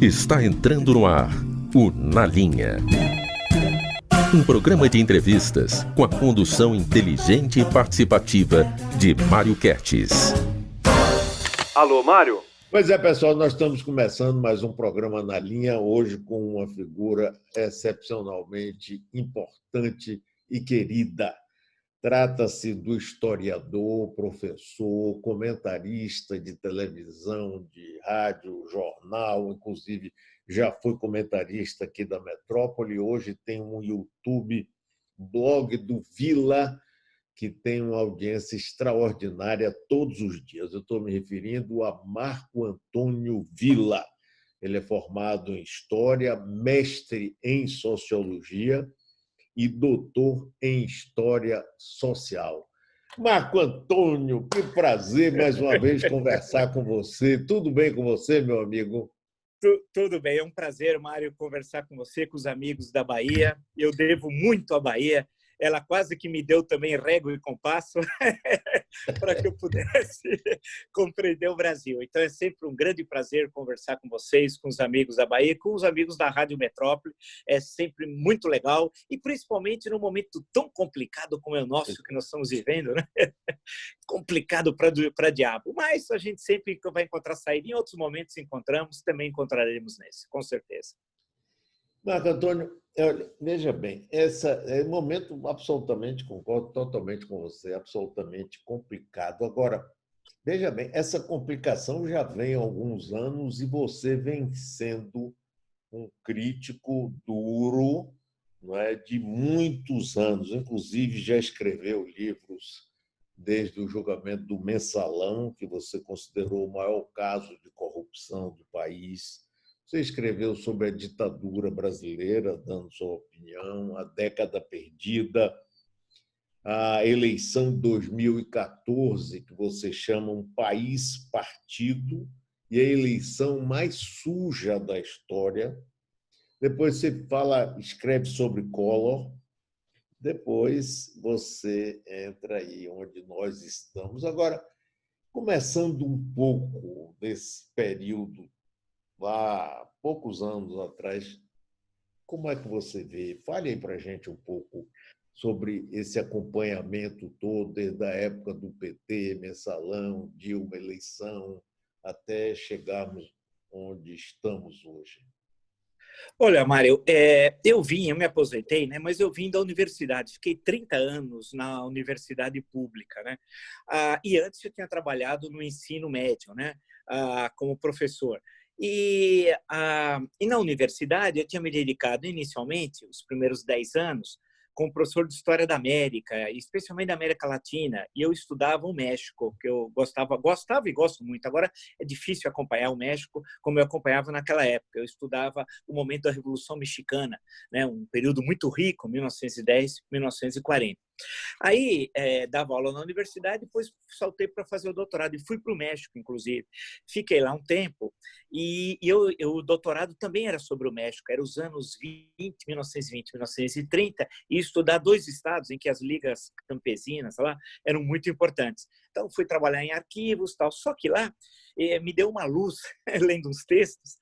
Está entrando no ar o Na Linha. Um programa de entrevistas com a condução inteligente e participativa de Mário Kertes. Alô, Mário? Pois é, pessoal, nós estamos começando mais um programa Na Linha, hoje com uma figura excepcionalmente importante e querida. Trata-se do historiador, professor, comentarista de televisão, de rádio, jornal, inclusive já foi comentarista aqui da Metrópole, hoje tem um YouTube, blog do Vila, que tem uma audiência extraordinária todos os dias. Eu estou me referindo a Marco Antônio Vila. Ele é formado em História, mestre em Sociologia e doutor em História Social. Marco Antônio, que prazer mais uma vez conversar com você. Tudo bem com você, meu amigo? Tudo bem, é um prazer, Mário, conversar com você, com os amigos da Bahia. Eu devo muito à Bahia. Ela quase que me deu também régua e compasso para que eu pudesse compreender o Brasil. Então, é sempre um grande prazer conversar com vocês, com os amigos da Bahia, com os amigos da Rádio Metrópole. É sempre muito legal, e principalmente num momento tão complicado como é o nosso, que nós estamos vivendo, né? Complicado para diabo. Mas a gente sempre vai encontrar saída. Em outros momentos encontramos, também encontraremos nesse, com certeza. Marco Antônio, veja bem, esse é um momento absolutamente, concordo totalmente com você, absolutamente complicado. Agora, veja bem, essa complicação já vem há alguns anos e você vem sendo um crítico duro, não é, de muitos anos. Inclusive, já escreveu livros desde o julgamento do Mensalão, que você considerou o maior caso de corrupção do país. Você escreveu sobre a ditadura brasileira, dando sua opinião, a década perdida, a eleição de 2014, que você chama um país partido, e a eleição mais suja da história. Depois você escreve sobre Collor. Depois você entra aí onde nós estamos. Agora, começando um pouco desse período, há poucos anos atrás, como é que você vê? Fale aí para a gente um pouco sobre esse acompanhamento todo, desde a época do PT, Mensalão, Dilma, eleição, até chegarmos onde estamos hoje. Olha, Mário, eu me aposentei, né? Mas eu vim da universidade, fiquei 30 anos na universidade pública, né? E antes eu tinha trabalhado no ensino médio, né? Como professor. E na universidade eu tinha me dedicado inicialmente, os primeiros 10 anos, como professor de História da América, especialmente da América Latina, e eu estudava o México, que eu gostava e gosto muito. Agora é difícil acompanhar o México como eu acompanhava naquela época. Eu estudava o momento da Revolução Mexicana, né? Um período muito rico, 1910, 1940. Aí, dava aula na universidade, depois saltei para fazer o doutorado e fui para o México, inclusive. Fiquei lá um tempo e o doutorado também era sobre o México, era os anos 1920, 1930, e estudar dois estados em que as ligas campesinas lá eram muito importantes. Então, fui trabalhar em arquivos, tal. Só que lá me deu uma luz, lendo uns textos,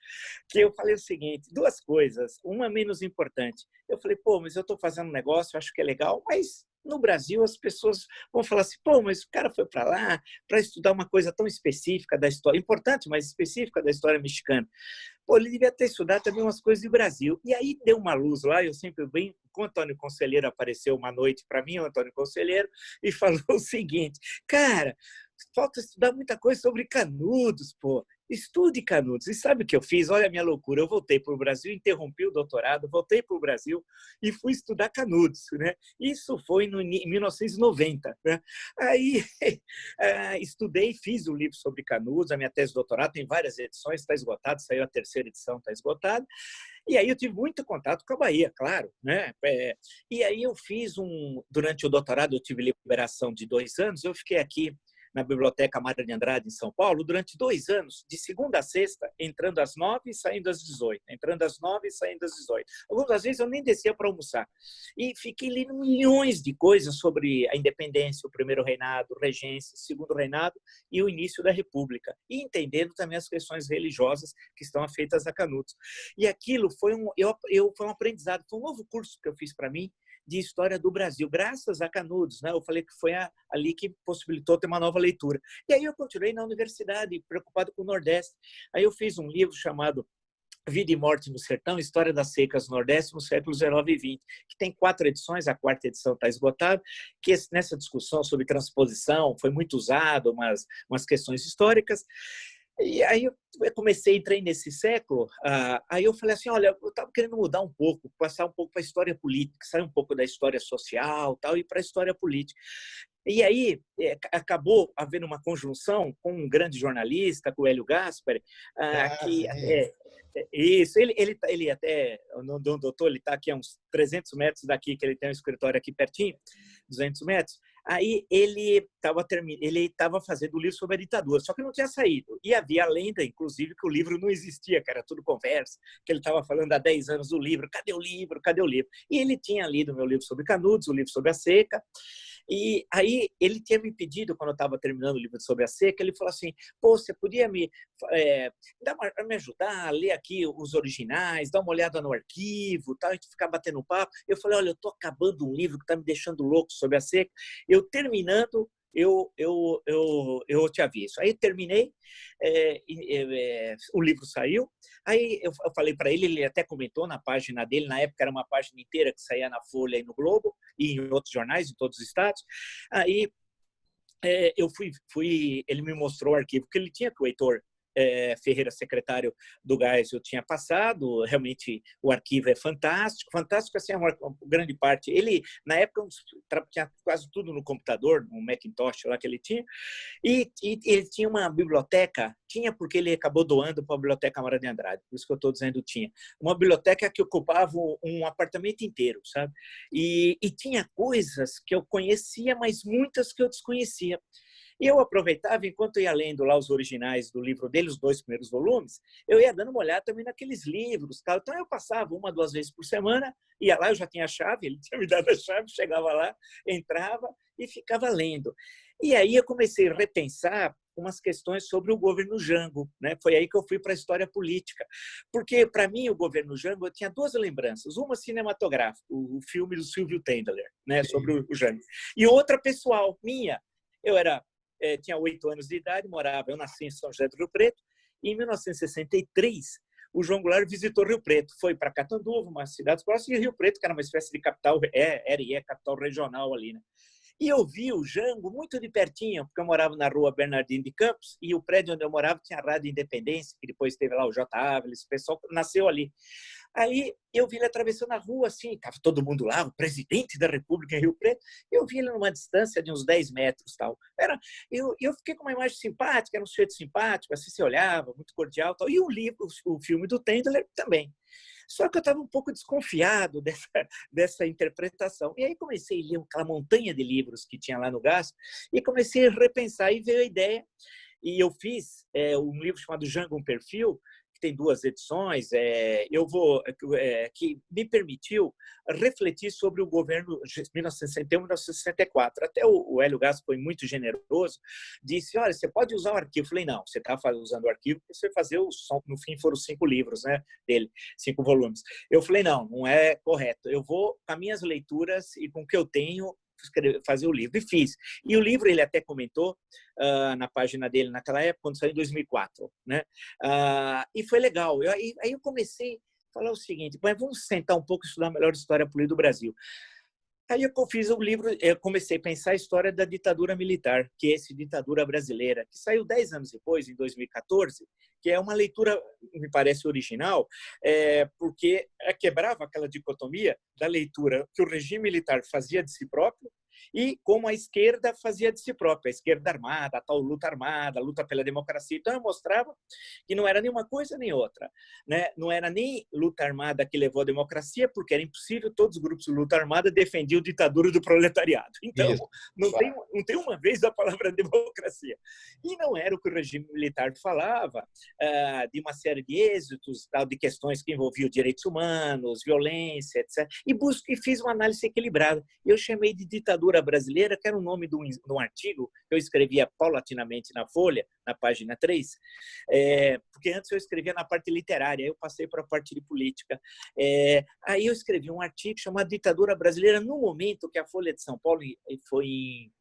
que eu falei o seguinte, duas coisas, uma menos importante. Eu falei, mas eu estou fazendo um negócio, acho que é legal, mas no Brasil as pessoas vão falar assim, mas o cara foi para lá para estudar uma coisa tão específica da história, importante, mas específica da história mexicana. Ele devia ter estudado também umas coisas do Brasil. E aí deu uma luz lá, eu sempre bem, com o Antônio Conselheiro apareceu uma noite para mim, o Antônio Conselheiro, e falou o seguinte, cara, falta estudar muita coisa sobre Canudos, estude Canudos. E sabe o que eu fiz? Olha a minha loucura, eu voltei para o Brasil, interrompi o doutorado, voltei para o Brasil e fui estudar Canudos, né? Isso foi em 1990, né? Aí estudei, fiz um livro sobre Canudos, a minha tese de doutorado tem várias edições, está esgotado, saiu a terceira edição, está esgotada. E aí eu tive muito contato com a Bahia, claro, né? E aí eu fiz durante o doutorado, eu tive liberação de 2 anos, eu fiquei aqui na Biblioteca Mário de Andrade, em São Paulo, durante 2 anos, de segunda a sexta, entrando às 9 e saindo às 18. Entrando às 9 e saindo às 18. Algumas vezes eu nem descia para almoçar. E fiquei lendo milhões de coisas sobre a independência, o primeiro reinado, regência, o segundo reinado e o início da República. E entendendo também as questões religiosas que estão afeitas a Canudos. E aquilo foi foi um aprendizado, foi um novo curso que eu fiz para mim, de história do Brasil, graças a Canudos, né? Eu falei que foi ali que possibilitou ter uma nova leitura. E aí eu continuei na universidade, preocupado com o Nordeste. Aí eu fiz um livro chamado Vida e Morte no Sertão, História das Secas no Nordeste no século XIX e XX, que tem 4 edições, a 4ª edição está esgotada, que nessa discussão sobre transposição foi muito usado, umas questões históricas. E aí eu entrei nesse século, aí eu falei assim, olha, eu estava querendo mudar um pouco, passar um pouco para a história política, sair um pouco da história social tal, e para a história política. E aí acabou havendo uma conjunção com um grande jornalista, com o Hélio Gaspari, isso, ele até, o doutor, ele está aqui a uns 300 metros daqui, que ele tem um escritório aqui pertinho, 200 metros. Aí ele estava fazendo o livro sobre a ditadura, só que não tinha saído. E havia a lenda, inclusive, que o livro não existia, que era tudo conversa, que ele estava falando há 10 anos do livro, cadê o livro, cadê o livro? E ele tinha lido meu livro sobre Canudos, o livro sobre a seca, e aí ele tinha me pedido, quando eu estava terminando o livro sobre a seca, ele falou assim, pô, você podia me ajudar a ler aqui os originais, dar uma olhada no arquivo, tal, a gente ficar batendo papo. Eu falei, olha, eu estou acabando um livro que está me deixando louco sobre a seca, eu terminando, eu te aviso. Aí terminei, o livro saiu, aí eu falei para ele, ele até comentou na página dele, na época era uma página inteira que saía na Folha e no Globo, e em outros jornais, em todos os estados. Aí eu ele me mostrou o arquivo que ele tinha, que o Heitor Ferreira, secretário do Gás, eu tinha passado. Realmente o arquivo é fantástico, assim, é uma grande parte. Ele, na época, tinha quase tudo no computador, no Macintosh lá que ele tinha, e ele tinha uma biblioteca, porque ele acabou doando para a Biblioteca Mário de Andrade, por isso que eu estou dizendo tinha. Uma biblioteca que ocupava um apartamento inteiro, sabe? E tinha coisas que eu conhecia, mas muitas que eu desconhecia. E eu aproveitava, enquanto eu ia lendo lá os originais do livro dele, os 2 primeiros volumes, eu ia dando uma olhada também naqueles livros. Tal. Então, eu passava 1, 2 vezes por semana, ia lá, eu já tinha a chave, ele tinha me dado a chave, chegava lá, entrava e ficava lendo. E aí eu comecei a repensar umas questões sobre o governo Jango, né? Foi aí que eu fui para a história política. Porque, para mim, o governo Jango, eu tinha 2 lembranças. Uma cinematográfica, o filme do Silvio Tendler, né? Sobre o Jango. E outra pessoal, minha. Eu tinha 8 anos de idade, eu nasci em São José do Rio Preto, e em 1963, o João Goulart visitou Rio Preto, foi para Catanduva, uma cidade próxima, e Rio Preto, que era uma espécie de capital, era e é capital regional ali, né? E eu vi o Jango muito de pertinho, porque eu morava na rua Bernardino de Campos, e o prédio onde eu morava tinha a Rádio Independência, que depois teve lá o J. Ávila, esse pessoal nasceu ali. Aí eu vi ele atravessando a rua, assim, estava todo mundo lá, o presidente da República em Rio Preto, eu vi ele numa distância de uns 10 metros. Tal. Eu fiquei com uma imagem simpática, era um sujeito simpático, assim se olhava, muito cordial. Tal. E o filme do Tendler também. Só que eu estava um pouco desconfiado dessa interpretação. E aí comecei a ler aquela montanha de livros que tinha lá no Gasto e comecei a repensar, e veio a ideia. E eu fiz um livro chamado Jango, um Perfil, que tem 2 edições, que me permitiu refletir sobre o governo de 1961 e 1964. Até o Hélio Gaspari foi muito generoso, disse, olha, você pode usar o arquivo. Eu falei, não, você está usando o arquivo para você fazer no fim foram 5 livros, né, dele, 5 volumes. Eu falei, não é correto. Eu vou, com as minhas leituras e com o que eu tenho, fazer o livro, e fiz. E o livro, ele até comentou na página dele naquela época, quando saiu em 2004, né? E foi legal. Aí eu comecei a falar o seguinte, vamos sentar um pouco e estudar melhor a história política do Brasil. Aí eu fiz o livro, eu comecei a pensar a história da ditadura militar, que é essa ditadura brasileira, que saiu 10 anos depois, em 2014, que é uma leitura, me parece, original, porque quebrava aquela dicotomia da leitura que o regime militar fazia de si próprio e como a esquerda fazia de si própria, a esquerda armada, a tal luta armada, a luta pela democracia. Então, eu mostrava que não era nenhuma coisa nem outra, né? Não era nem luta armada que levou à democracia, porque era impossível, todos os grupos de luta armada defendiam a ditadura do proletariado. Então, não tem uma vez a palavra democracia. E não era o que o regime militar falava, de uma série de êxitos, tal, de questões que envolviam direitos humanos, violência, etc. E fiz uma análise equilibrada. Eu chamei de ditadura brasileira, que era o nome de um artigo que eu escrevia paulatinamente na Folha, na página 3, porque antes eu escrevia na parte literária, aí eu passei para a parte de política. Aí eu escrevi um artigo chamado Ditadura Brasileira, no momento que a Folha de São Paulo foi em,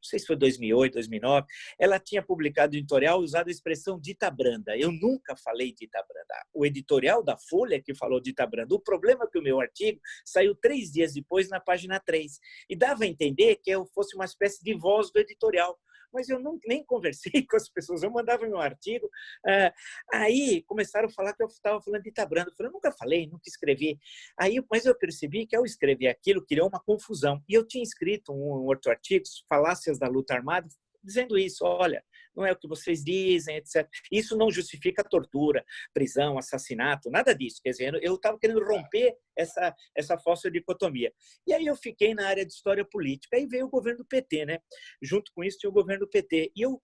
não sei se foi 2008, 2009, ela tinha publicado o editorial usando a expressão dita branda. Eu nunca falei dita branda. O editorial da Folha que falou dita branda. O problema é que o meu artigo saiu 3 dias depois na página 3 e dava a entender que eu fosse uma espécie de voz do editorial. Mas eu nem conversei com as pessoas, eu mandava meu artigo. Aí começaram a falar que eu estava falando de dita branda. Eu falei, eu nunca falei, nunca escrevi. Mas eu percebi que ao escrever aquilo, criou uma confusão. E eu tinha escrito um outro artigo, Falácias da Luta Armada, dizendo isso, olha, não é o que vocês dizem, etc. Isso não justifica tortura, prisão, assassinato, nada disso. Quer dizer, eu estava querendo romper essa falsa dicotomia. E aí eu fiquei na área de história política. Aí veio o governo do PT, né? Junto com isso tinha o governo do PT. E eu,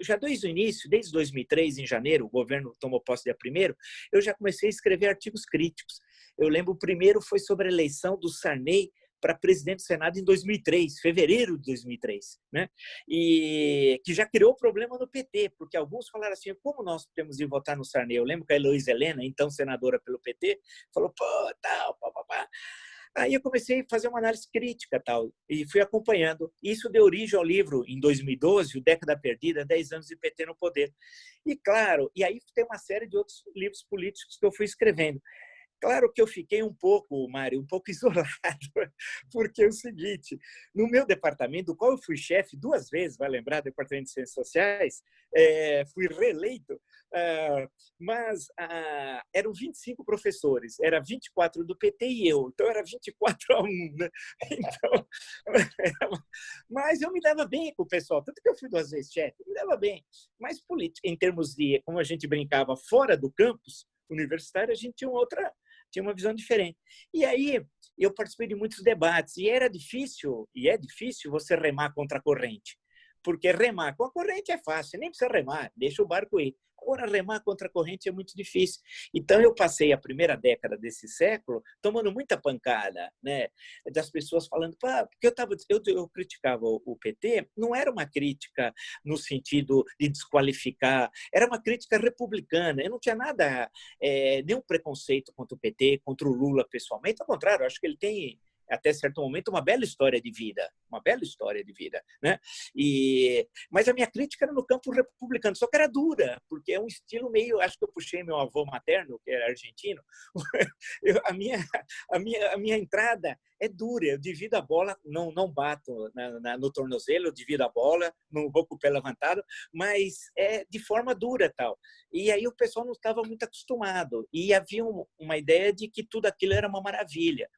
já desde o início, desde 2003, em janeiro, o governo tomou posse dia 1º, eu já comecei a escrever artigos críticos. Eu lembro, o primeiro foi sobre a eleição do Sarney para presidente do Senado em 2003, fevereiro de 2003, né? E que já criou problema no PT, porque alguns falaram assim, como nós temos de votar no Sarney? Eu lembro que a Heloísa Helena, então senadora pelo PT, falou, pô, tal, papapá. Aí eu comecei a fazer uma análise crítica tal, e fui acompanhando. Isso deu origem ao livro, em 2012, O Década Perdida, 10 anos de PT no poder. E claro, e aí tem uma série de outros livros políticos que eu fui escrevendo. Claro que eu fiquei um pouco, Mário, um pouco isolado, porque é o seguinte, no meu departamento, do qual eu fui chefe 2 vezes, vai lembrar, Departamento de Ciências Sociais, fui reeleito, mas eram 25 professores, era 24 do PT e eu, então era 24-1, né? Então, mas eu me dava bem com o pessoal, tanto que eu fui 2 vezes chefe, eu me dava bem, mas política, em termos de, como a gente brincava fora do campus universitário, a gente tinha uma visão diferente. E aí eu participei de muitos debates e era difícil, e é difícil você remar contra a corrente, porque remar com a corrente é fácil, nem precisa remar, deixa o barco ir. Agora, remar contra a corrente é muito difícil. Então, eu passei a primeira década desse século tomando muita pancada, né? Das pessoas falando, porque eu criticava o PT, não era uma crítica no sentido de desqualificar, era uma crítica republicana. Eu não tinha nada, nenhum preconceito contra o PT, contra o Lula pessoalmente, ao contrário, eu acho que ele tem, até certo momento, uma bela história de vida, né? Mas a minha crítica era no campo republicano, só que era dura, porque é um estilo meio, acho que eu puxei meu avô materno, que era argentino, a minha entrada é dura, eu divido a bola, não bato no tornozelo, eu divido a bola, não vou com o pé levantado, mas é de forma dura tal. E aí o pessoal não estava muito acostumado, e havia uma ideia de que tudo aquilo era uma maravilha.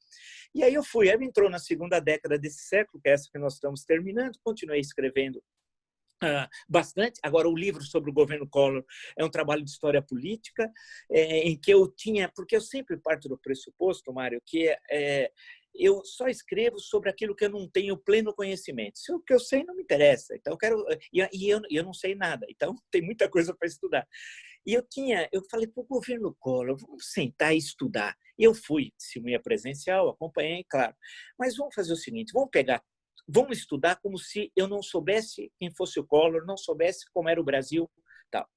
E aí eu entrou na segunda década desse século, que é essa que nós estamos terminando, continuei escrevendo bastante. Agora, o livro sobre o governo Collor é um trabalho de história política, em que eu tinha, porque eu sempre parto do pressuposto, Mário, que eu só escrevo sobre aquilo que eu não tenho pleno conhecimento. Se o que eu sei não me interessa, então eu quero, e eu não sei nada, então tem muita coisa para estudar. E eu falei para o governo Collor, vamos sentar e estudar. E eu fui, testemunha presencial, acompanhei, claro. Mas vamos fazer o seguinte, vamos estudar como se eu não soubesse quem fosse o Collor, não soubesse como era o Brasil, tal.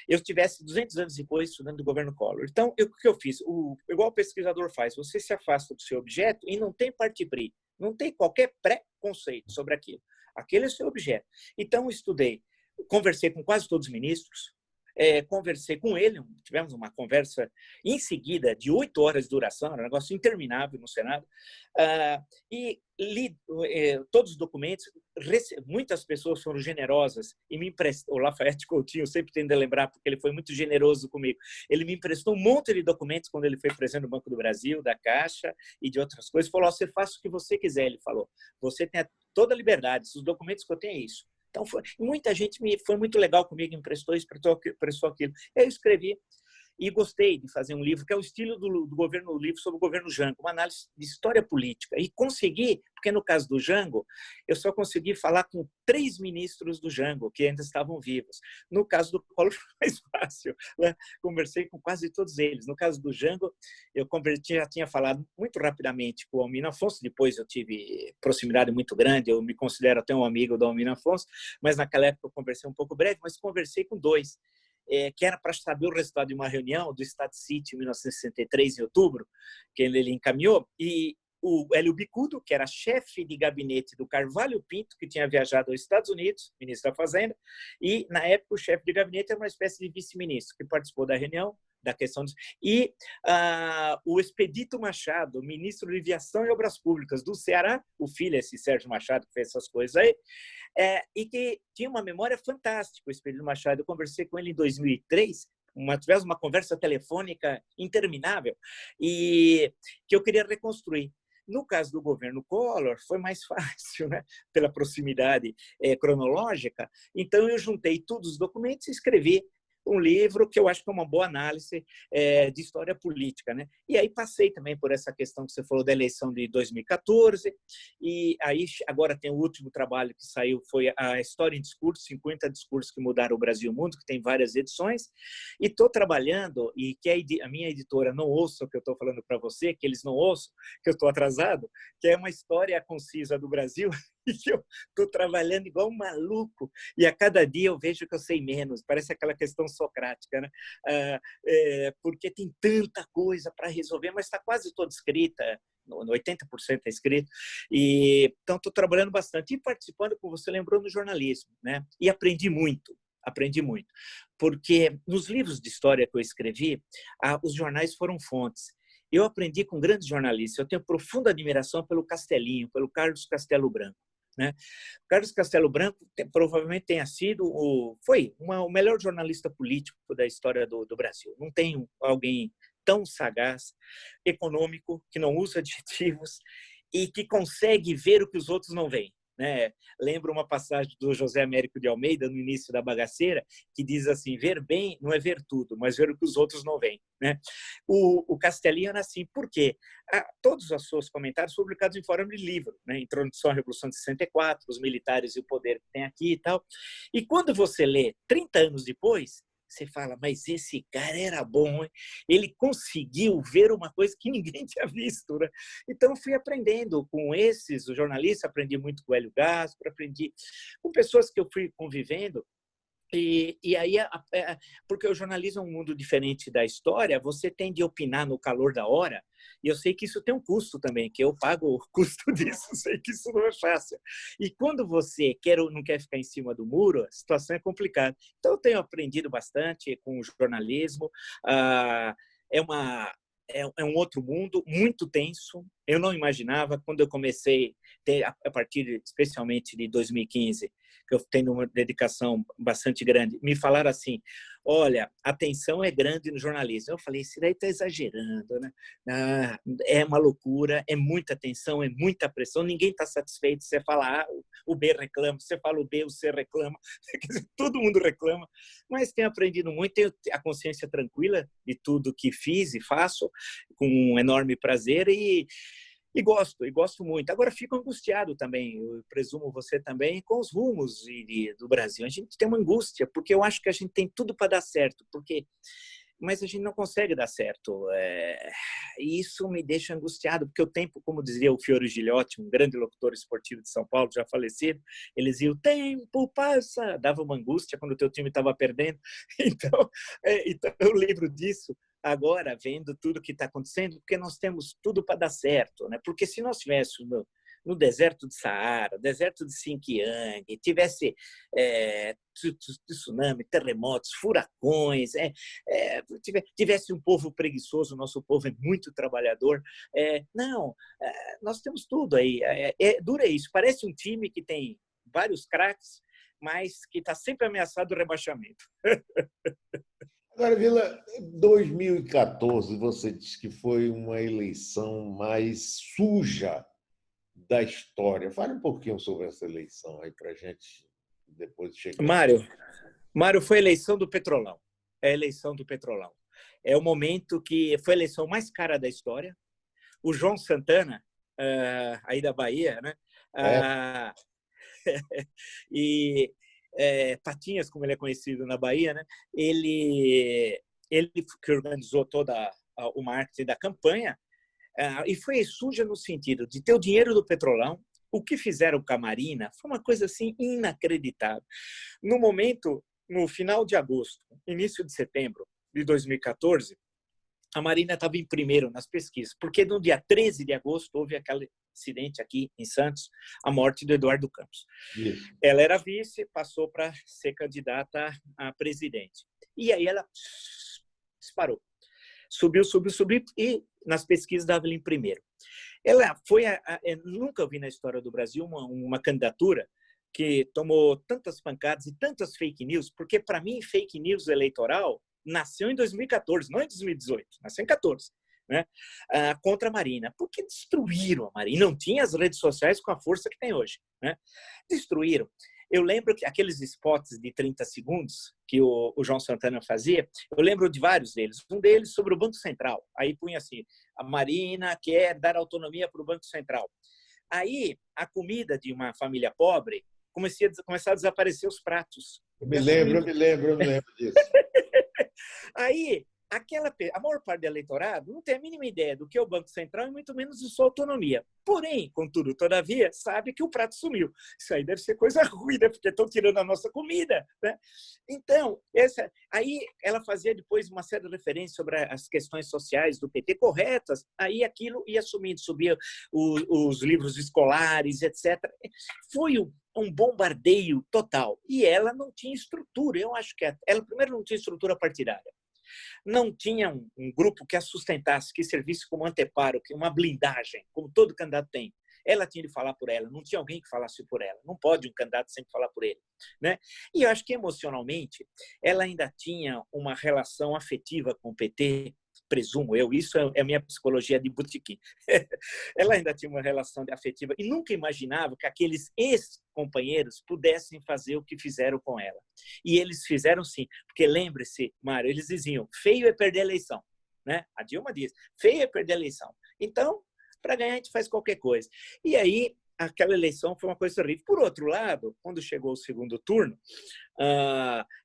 Eu estivesse 200 anos depois estudando o governo Collor. Então, o que eu fiz? Igual o pesquisador faz, você se afasta do seu objeto e não tem parti-pris, não tem qualquer pré-conceito sobre aquilo. Aquele é o seu objeto. Então, eu estudei, conversei com quase todos os ministros, conversei com ele, tivemos uma conversa em seguida de 8 horas de duração, era um negócio interminável no Senado, e li todos os documentos. Muitas pessoas foram generosas e me emprestou. O Lafayette Coutinho, eu sempre tendo a lembrar, porque ele foi muito generoso comigo. Ele me emprestou um monte de documentos quando ele foi presidente do Banco do Brasil, da Caixa e de outras coisas. Falou: você faz o que você quiser, ele falou. Você tem toda a liberdade, os documentos que eu tenho é isso. Então, muita gente foi muito legal comigo, emprestou isso, emprestou aquilo. Eu escrevi e gostei de fazer um livro que é o estilo do governo, o livro sobre o governo Jango, uma análise de história política. E consegui, porque no caso do Jango, eu só consegui falar com 3 ministros do Jango, que ainda estavam vivos. No caso do Collor foi mais fácil, né? Conversei com quase todos eles. No caso do Jango, eu já tinha falado muito rapidamente com o Almino Afonso, depois eu tive proximidade muito grande, eu me considero até um amigo do Almino Afonso, mas naquela época eu conversei um pouco breve, mas conversei com 2. Que era para saber o resultado de uma reunião do Estado City em 1963, em outubro, que ele encaminhou, e o Hélio Bicudo, que era chefe de gabinete do Carvalho Pinto, que tinha viajado aos Estados Unidos, ministro da Fazenda, e, na época, o chefe de gabinete era uma espécie de vice-ministro, que participou da reunião, da questão e o Expedito Machado, ministro de Aviação e Obras Públicas do Ceará, o filho, esse Sérgio Machado, que fez essas coisas aí, e que tinha uma memória fantástica, o Expedito Machado. Eu conversei com ele em 2003, tivemos uma conversa telefônica interminável, e que eu queria reconstruir. No caso do governo Collor, foi mais fácil, né? Pela proximidade cronológica. Então, eu juntei todos os documentos e escrevi um livro que eu acho que é uma boa análise de história política, né? E aí passei também por essa questão que você falou da eleição de 2014, e aí agora tem o último trabalho que saiu, foi a História em Discurso, 50 discursos que mudaram o Brasil e o mundo, que tem várias edições, e estou trabalhando, e que a minha editora não ouça o que eu estou falando para você, que eles não ouçam, que eu estou atrasado, que é uma história concisa do Brasil, e que eu estou trabalhando igual um maluco, e a cada dia eu vejo que eu sei menos, parece aquela questão socrática, né? Porque tem tanta coisa para resolver, mas está quase toda escrita, 80% é escrito, e então estou trabalhando bastante e participando, como você lembrou, no jornalismo, né? E aprendi muito, porque nos livros de história que eu escrevi, os jornais foram fontes. Eu aprendi com grandes jornalistas, eu tenho profunda admiração pelo Castelinho, pelo Carlos Castelo Branco, né? O Carlos Castelo Branco provavelmente tenha sido o melhor jornalista político da história do Brasil. Não tem alguém tão sagaz, econômico, que não usa adjetivos e que consegue ver o que os outros não veem, né? Lembro uma passagem do José Américo de Almeida, no início da Bagaceira, que diz assim: ver bem não é ver tudo, mas ver o que os outros não veem, né? O Castelinho era assim, por quê? Todos os seus comentários publicados em forma de livro, né? Introdução à Revolução de 64, os militares e o poder que tem aqui e tal. E quando você lê 30 anos depois, você fala: mas esse cara era bom, hein? Ele conseguiu ver uma coisa que ninguém tinha visto, né? Então, fui aprendendo com esses jornalistas, aprendi muito com o Hélio Gaspar, aprendi com pessoas que eu fui convivendo. E aí, porque o jornalismo é um mundo diferente da história, você tem de opinar no calor da hora, e eu sei que isso tem um custo também, que eu pago o custo disso, sei que isso não é fácil. E quando você não quer ficar em cima do muro, a situação é complicada. Então, eu tenho aprendido bastante com o jornalismo. É um outro mundo muito tenso. Eu não imaginava, quando eu comecei, a partir especialmente de 2015, que eu tenho uma dedicação bastante grande, me falaram assim: olha, a tensão é grande no jornalismo. Eu falei: isso daí está exagerando, né? É uma loucura, é muita tensão, é muita pressão, ninguém está satisfeito. Você fala A, o B reclama, você fala o B, o C reclama, quer dizer, todo mundo reclama, mas tenho aprendido muito, tenho a consciência tranquila de tudo que fiz e faço, com um enorme prazer, e gosto muito. Agora, fico angustiado também, eu presumo você também, com os rumos do Brasil. A gente tem uma angústia, porque eu acho que a gente tem tudo para dar certo, mas a gente não consegue dar certo. E isso me deixa angustiado, porque o tempo, como dizia o Fiore Gilhote, um grande locutor esportivo de São Paulo, já falecido, ele dizia: o tempo passa, dava uma angústia quando o teu time estava perdendo. Então, eu lembro disso agora, vendo tudo que está acontecendo, porque nós temos tudo para dar certo, né? Porque se nós tivéssemos no deserto de Saara, deserto de Xinjiang, tivesse tsunami, terremotos, furacões, tivesse um povo preguiçoso, o nosso povo é muito trabalhador. Não, nós temos tudo aí. Dura isso. Parece um time que tem vários craques, mas que está sempre ameaçado do rebaixamento. Agora, Vila, 2014, você disse que foi uma eleição mais suja da história. Fale um pouquinho sobre essa eleição aí para a gente depois chegar. Mário, foi a eleição do Petrolão. É a eleição do Petrolão. É o momento que foi a eleição mais cara da história. O João Santana, aí da Bahia, né? E Patinhas, como ele é conhecido na Bahia, né? Ele que organizou toda o marketing da campanha, e foi suja no sentido de ter o dinheiro do Petrolão. O que fizeram com a Marina foi uma coisa assim inacreditável. No momento, no final de agosto, início de setembro de 2014, a Marina estava em primeiro nas pesquisas, porque no dia 13 de agosto houve aquele acidente aqui em Santos, a morte do Eduardo Campos. Isso. Ela era vice, passou para ser candidata a presidente. E aí ela disparou. Subiu e nas pesquisas dava ela em primeiro. Ela foi, nunca vi na história do Brasil uma candidatura que tomou tantas pancadas e tantas fake news, porque para mim fake news eleitoral nasceu em 2014, não em 2018, nasceu em 2014, né? Contra a Marina, porque destruíram a Marina, não tinha as redes sociais com a força que tem hoje, né? Destruíram. Eu lembro que aqueles spots de 30 segundos que o João Santana fazia, eu lembro de vários deles. Um deles sobre o Banco Central. Aí punha assim, a Marina quer dar autonomia para o Banco Central. Aí, a comida de uma família pobre começava a desaparecer os pratos. Eu me lembro disso. Aí, a maior parte do eleitorado não tem a mínima ideia do que é o Banco Central e muito menos de sua autonomia. Porém, contudo, todavia, sabe que o prato sumiu. Isso aí deve ser coisa ruim, né? Porque estão tirando a nossa comida, né? Então, aí ela fazia depois uma série de referências sobre as questões sociais do PT corretas, aí aquilo ia sumindo, subia os livros escolares, etc. Foi um bombardeio total. E ela não tinha estrutura. Eu acho que ela, primeiro, não tinha estrutura partidária. Não tinha um grupo que a sustentasse, que servisse como anteparo, uma blindagem, como todo candidato tem. Ela tinha de falar por ela, não tinha alguém que falasse por ela. Não pode um candidato sempre falar por ele, né? E eu acho que emocionalmente ela ainda tinha uma relação afetiva com o PT, presumo eu, isso é a minha psicologia de botequim. Ela ainda tinha uma relação afetiva e nunca imaginava que aqueles ex-companheiros pudessem fazer o que fizeram com ela. E eles fizeram sim, porque lembre-se, Mário, eles diziam, feio é perder a eleição, né? A Dilma diz, feio é perder a eleição. Então, para ganhar a gente faz qualquer coisa. E aí, aquela eleição foi uma coisa horrível. Por outro lado, quando chegou o segundo turno,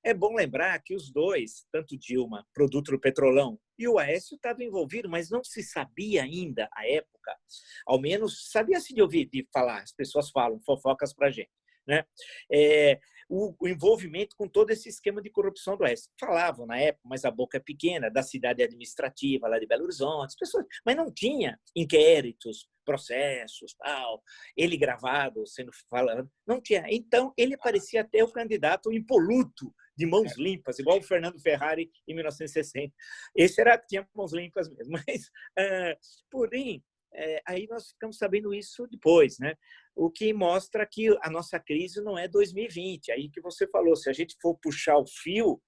é bom lembrar que os dois, tanto Dilma, produto do Petrolão, e o Aécio estavam envolvidos, mas não se sabia ainda, à época, ao menos sabia-se de ouvir, de falar, as pessoas falam, fofocas para a gente, né? O envolvimento com todo esse esquema de corrupção do Aécio. Falavam na época, mas a boca é pequena, da cidade administrativa lá de Belo Horizonte, pessoas, mas não tinha inquéritos, processos, tal, ele gravado, sendo falando, não tinha. Então, ele parecia até o candidato impoluto, de mãos limpas, igual o Fernando Ferrari em 1960. Esse era que tinha mãos limpas mesmo. Mas, porém, aí nós ficamos sabendo isso depois, né? O que mostra que a nossa crise não é 2020. Aí que você falou, se a gente for puxar o fio,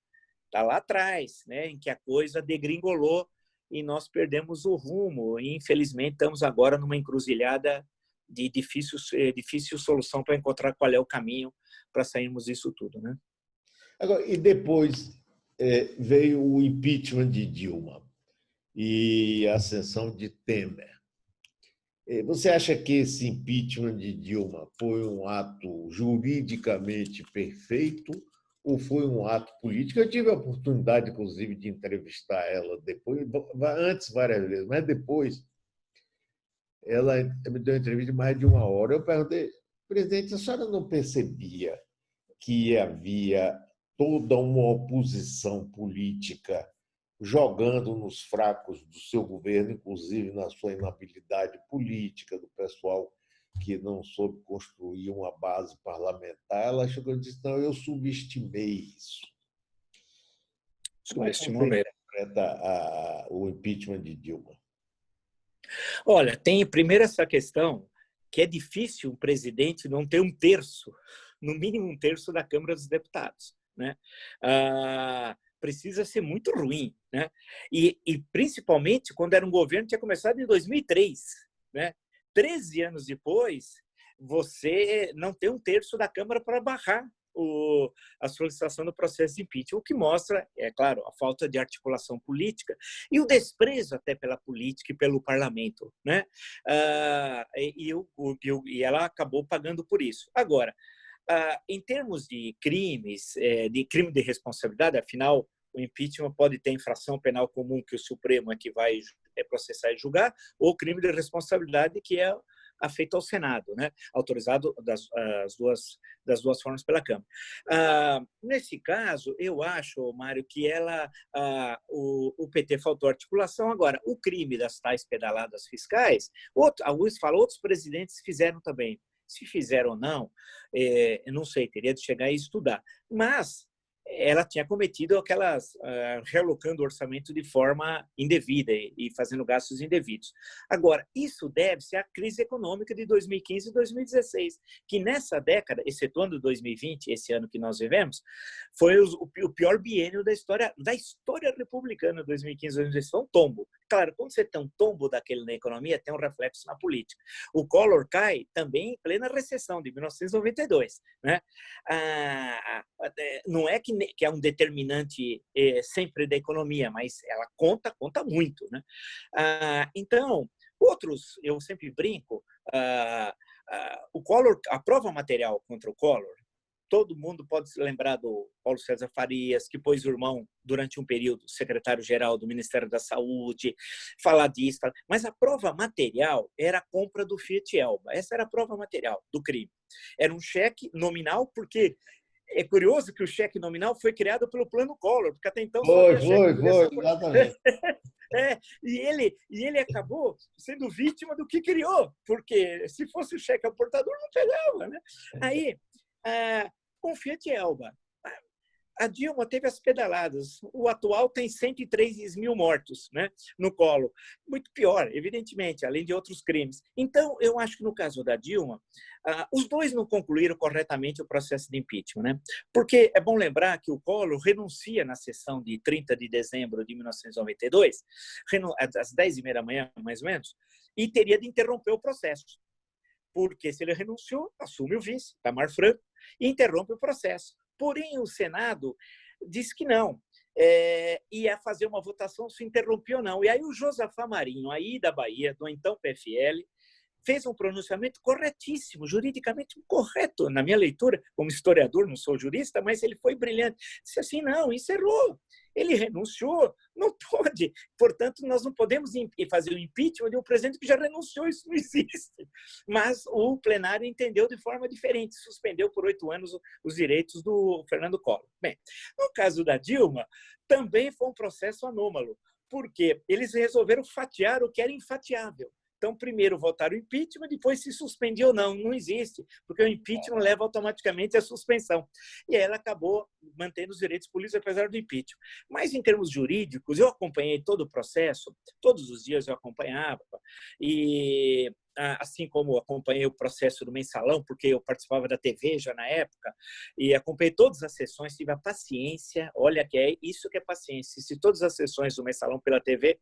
está lá atrás, né? Em que a coisa degringolou e nós perdemos o rumo. E, infelizmente, estamos agora numa encruzilhada de difícil solução para encontrar qual é o caminho para sairmos disso tudo, né? Agora, e depois veio o impeachment de Dilma e a ascensão de Temer. Você acha que esse impeachment de Dilma foi um ato juridicamente perfeito ou foi um ato político? Eu tive a oportunidade, inclusive, de entrevistar ela depois, antes várias vezes, mas depois ela me deu uma entrevista de mais de 1 hora. Eu perguntei, presidente, a senhora não percebia que havia toda uma oposição política jogando nos fracos do seu governo, inclusive na sua inabilidade política, do pessoal que não soube construir uma base parlamentar, ela chegou e disse: não, eu subestimei isso. Como é que Subestimou você mesmo. interpreta o impeachment de Dilma? Olha, tem primeiro essa questão que é difícil um presidente não ter um terço, no mínimo um terço da Câmara dos Deputados, né? Precisa ser muito ruim, né? E principalmente quando era um governo que tinha começado em 2003, né? 13 anos depois, você não tem um terço da Câmara para barrar a solicitação do processo de impeachment, o que mostra, é claro, a falta de articulação política e o desprezo até pela política e pelo parlamento, né? E ela acabou pagando por isso. Agora, em termos de crimes, de crime de responsabilidade, afinal, o impeachment pode ter infração penal comum que o Supremo é que vai processar e julgar, ou crime de responsabilidade que é feito ao Senado, né? Autorizado das duas formas pela Câmara. Nesse caso, eu acho, Mário, que o PT faltou articulação. Agora, o crime das tais pedaladas fiscais, alguns falam, outros presidentes fizeram também. Se fizeram ou não, eu não sei, teria de chegar e estudar. Mas ela tinha cometido aquelas, realocando o orçamento de forma indevida e fazendo gastos indevidos. Agora, isso deve-se à crise econômica de 2015 e 2016, que nessa década, excetuando 2020, esse ano que nós vivemos, foi o pior biênio da história republicana, 2015 e 2016, foi um tombo. Claro, quando você tem um tombo daquele na economia, tem um reflexo na política. O Collor cai também em plena recessão de 1992, né? Não é que é um determinante sempre da economia, mas ela conta muito, né? Então, outros, eu sempre brinco, o Collor, a prova material contra o Collor, todo mundo pode se lembrar do Paulo César Farias, que pôs o irmão, durante um período, secretário-geral do Ministério da Saúde, falar disso. Mas a prova material era a compra do Fiat Elba. Essa era a prova material do crime. Era um cheque nominal, porque é curioso que o cheque nominal foi criado pelo Plano Collor, porque até então só havia cheque. Foi, exatamente. E ele acabou sendo vítima do que criou, porque se fosse o cheque ao portador, não pegava, né? Aí, com o Fiat Elba, a Dilma teve as pedaladas. O atual tem 103 mil mortos, né, no colo. Muito pior, evidentemente, além de outros crimes. Então, eu acho que no caso da Dilma, os dois não concluíram corretamente o processo de impeachment, né? Porque é bom lembrar que o Collor renuncia na sessão de 30 de dezembro de 1992, às 10h30 da manhã, mais ou menos, e teria de interromper o processo. Porque se ele renunciou, assume o vice, Itamar Franco, e interrompe o processo. Porém, o Senado disse que não, ia fazer uma votação se interrompia ou não. E aí o Josafá Marinho, aí da Bahia, do então PFL, fez um pronunciamento corretíssimo, juridicamente correto, na minha leitura, como historiador, não sou jurista, mas ele foi brilhante. Disse assim, não, encerrou. Ele renunciou, não pode. Portanto, nós não podemos fazer o impeachment de um presidente que já renunciou, isso não existe. Mas o plenário entendeu de forma diferente, suspendeu por 8 anos os direitos do Fernando Collor. Bem, no caso da Dilma, também foi um processo anômalo, porque eles resolveram fatiar o que era infatiável. Então, primeiro votaram o impeachment, depois se suspendia ou não. Não existe, porque o impeachment leva automaticamente à suspensão. E aí ela acabou mantendo os direitos políticos, apesar do impeachment. Mas, em termos jurídicos, eu acompanhei todo o processo, todos os dias eu acompanhava, e assim como acompanhei o processo do Mensalão, porque eu participava da TV já na época, e acompanhei todas as sessões, tive a paciência, olha que é isso que é paciência, assisti todas as sessões do Mensalão pela TV,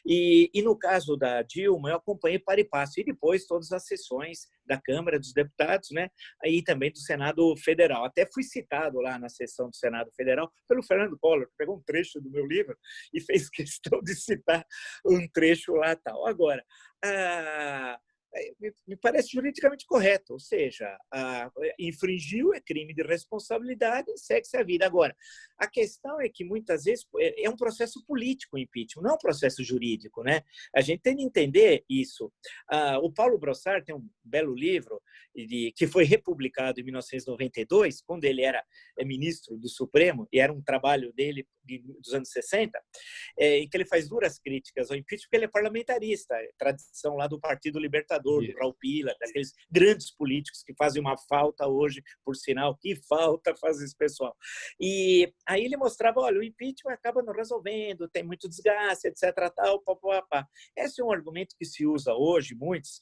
e no caso da Dilma, eu acompanhei para e passo, e depois todas as sessões da Câmara dos Deputados, né, e também do Senado Federal. Até fui citado lá na sessão do Senado Federal pelo Fernando Collor, que pegou um trecho do meu livro e fez questão de citar um trecho lá tal. Agora, me parece juridicamente correto, ou seja, infringiu, é crime de responsabilidade, segue-se a vida. Agora, a questão é que muitas vezes é um processo político o impeachment, não é um processo jurídico, né? A gente tem de entender isso. O Paulo Brossard tem um belo livro que foi republicado em 1992, quando ele era ministro do Supremo, e era um trabalho dele dos anos 60, em que ele faz duras críticas ao impeachment, porque ele é parlamentarista, tradição lá do Partido Libertador. ditador do Raul Pila, daqueles grandes políticos que fazem uma falta hoje, por sinal, que falta faz esse pessoal. E aí ele mostrava, olha, o impeachment acaba não resolvendo, tem muito desgaste, etc. Tal, pá, pá, pá. Esse é um argumento que se usa hoje, muitos,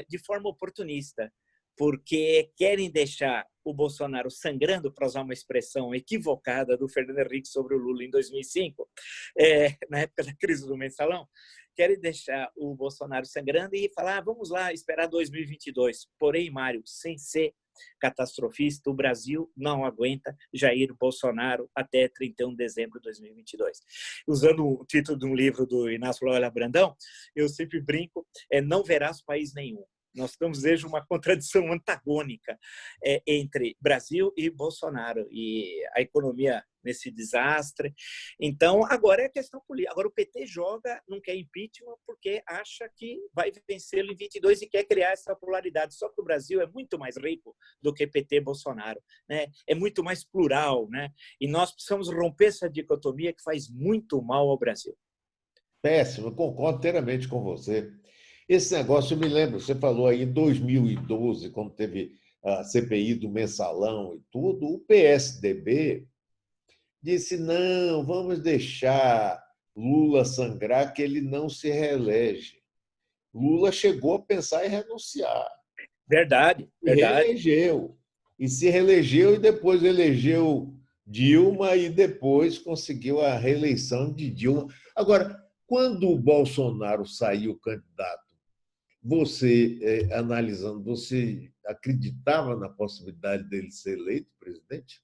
de forma oportunista, porque querem deixar o Bolsonaro sangrando, para usar uma expressão equivocada do Fernando Henrique sobre o Lula em 2005, na época da crise do mensalão, querem deixar o Bolsonaro sangrando e falar, vamos lá, esperar 2022. Porém, Mário, sem ser catastrofista, o Brasil não aguenta Jair Bolsonaro até 31 de dezembro de 2022. Usando o título de um livro do Inácio Loyola Brandão, eu sempre brinco, não verás país nenhum. Nós estamos desde uma contradição antagônica entre Brasil e Bolsonaro, e a economia nesse desastre. Então, agora é questão política. Agora o PT joga, não quer impeachment, porque acha que vai vencê-lo em 22 e quer criar essa polaridade. Só que o Brasil é muito mais rico do que PT e Bolsonaro, né? É muito mais plural, né? E nós precisamos romper essa dicotomia que faz muito mal ao Brasil. Péssimo, eu concordo inteiramente com você. Esse negócio, eu me lembro, você falou aí em 2012, quando teve a CPI do Mensalão e tudo, o PSDB disse, não, vamos deixar Lula sangrar, que ele não se reelege. Lula chegou a pensar em renunciar. Verdade, E verdade. reelegeu. E se reelegeu e depois elegeu Dilma e depois conseguiu a reeleição de Dilma. Agora, quando o Bolsonaro saiu candidato, você, analisando, você acreditava na possibilidade dele ser eleito presidente?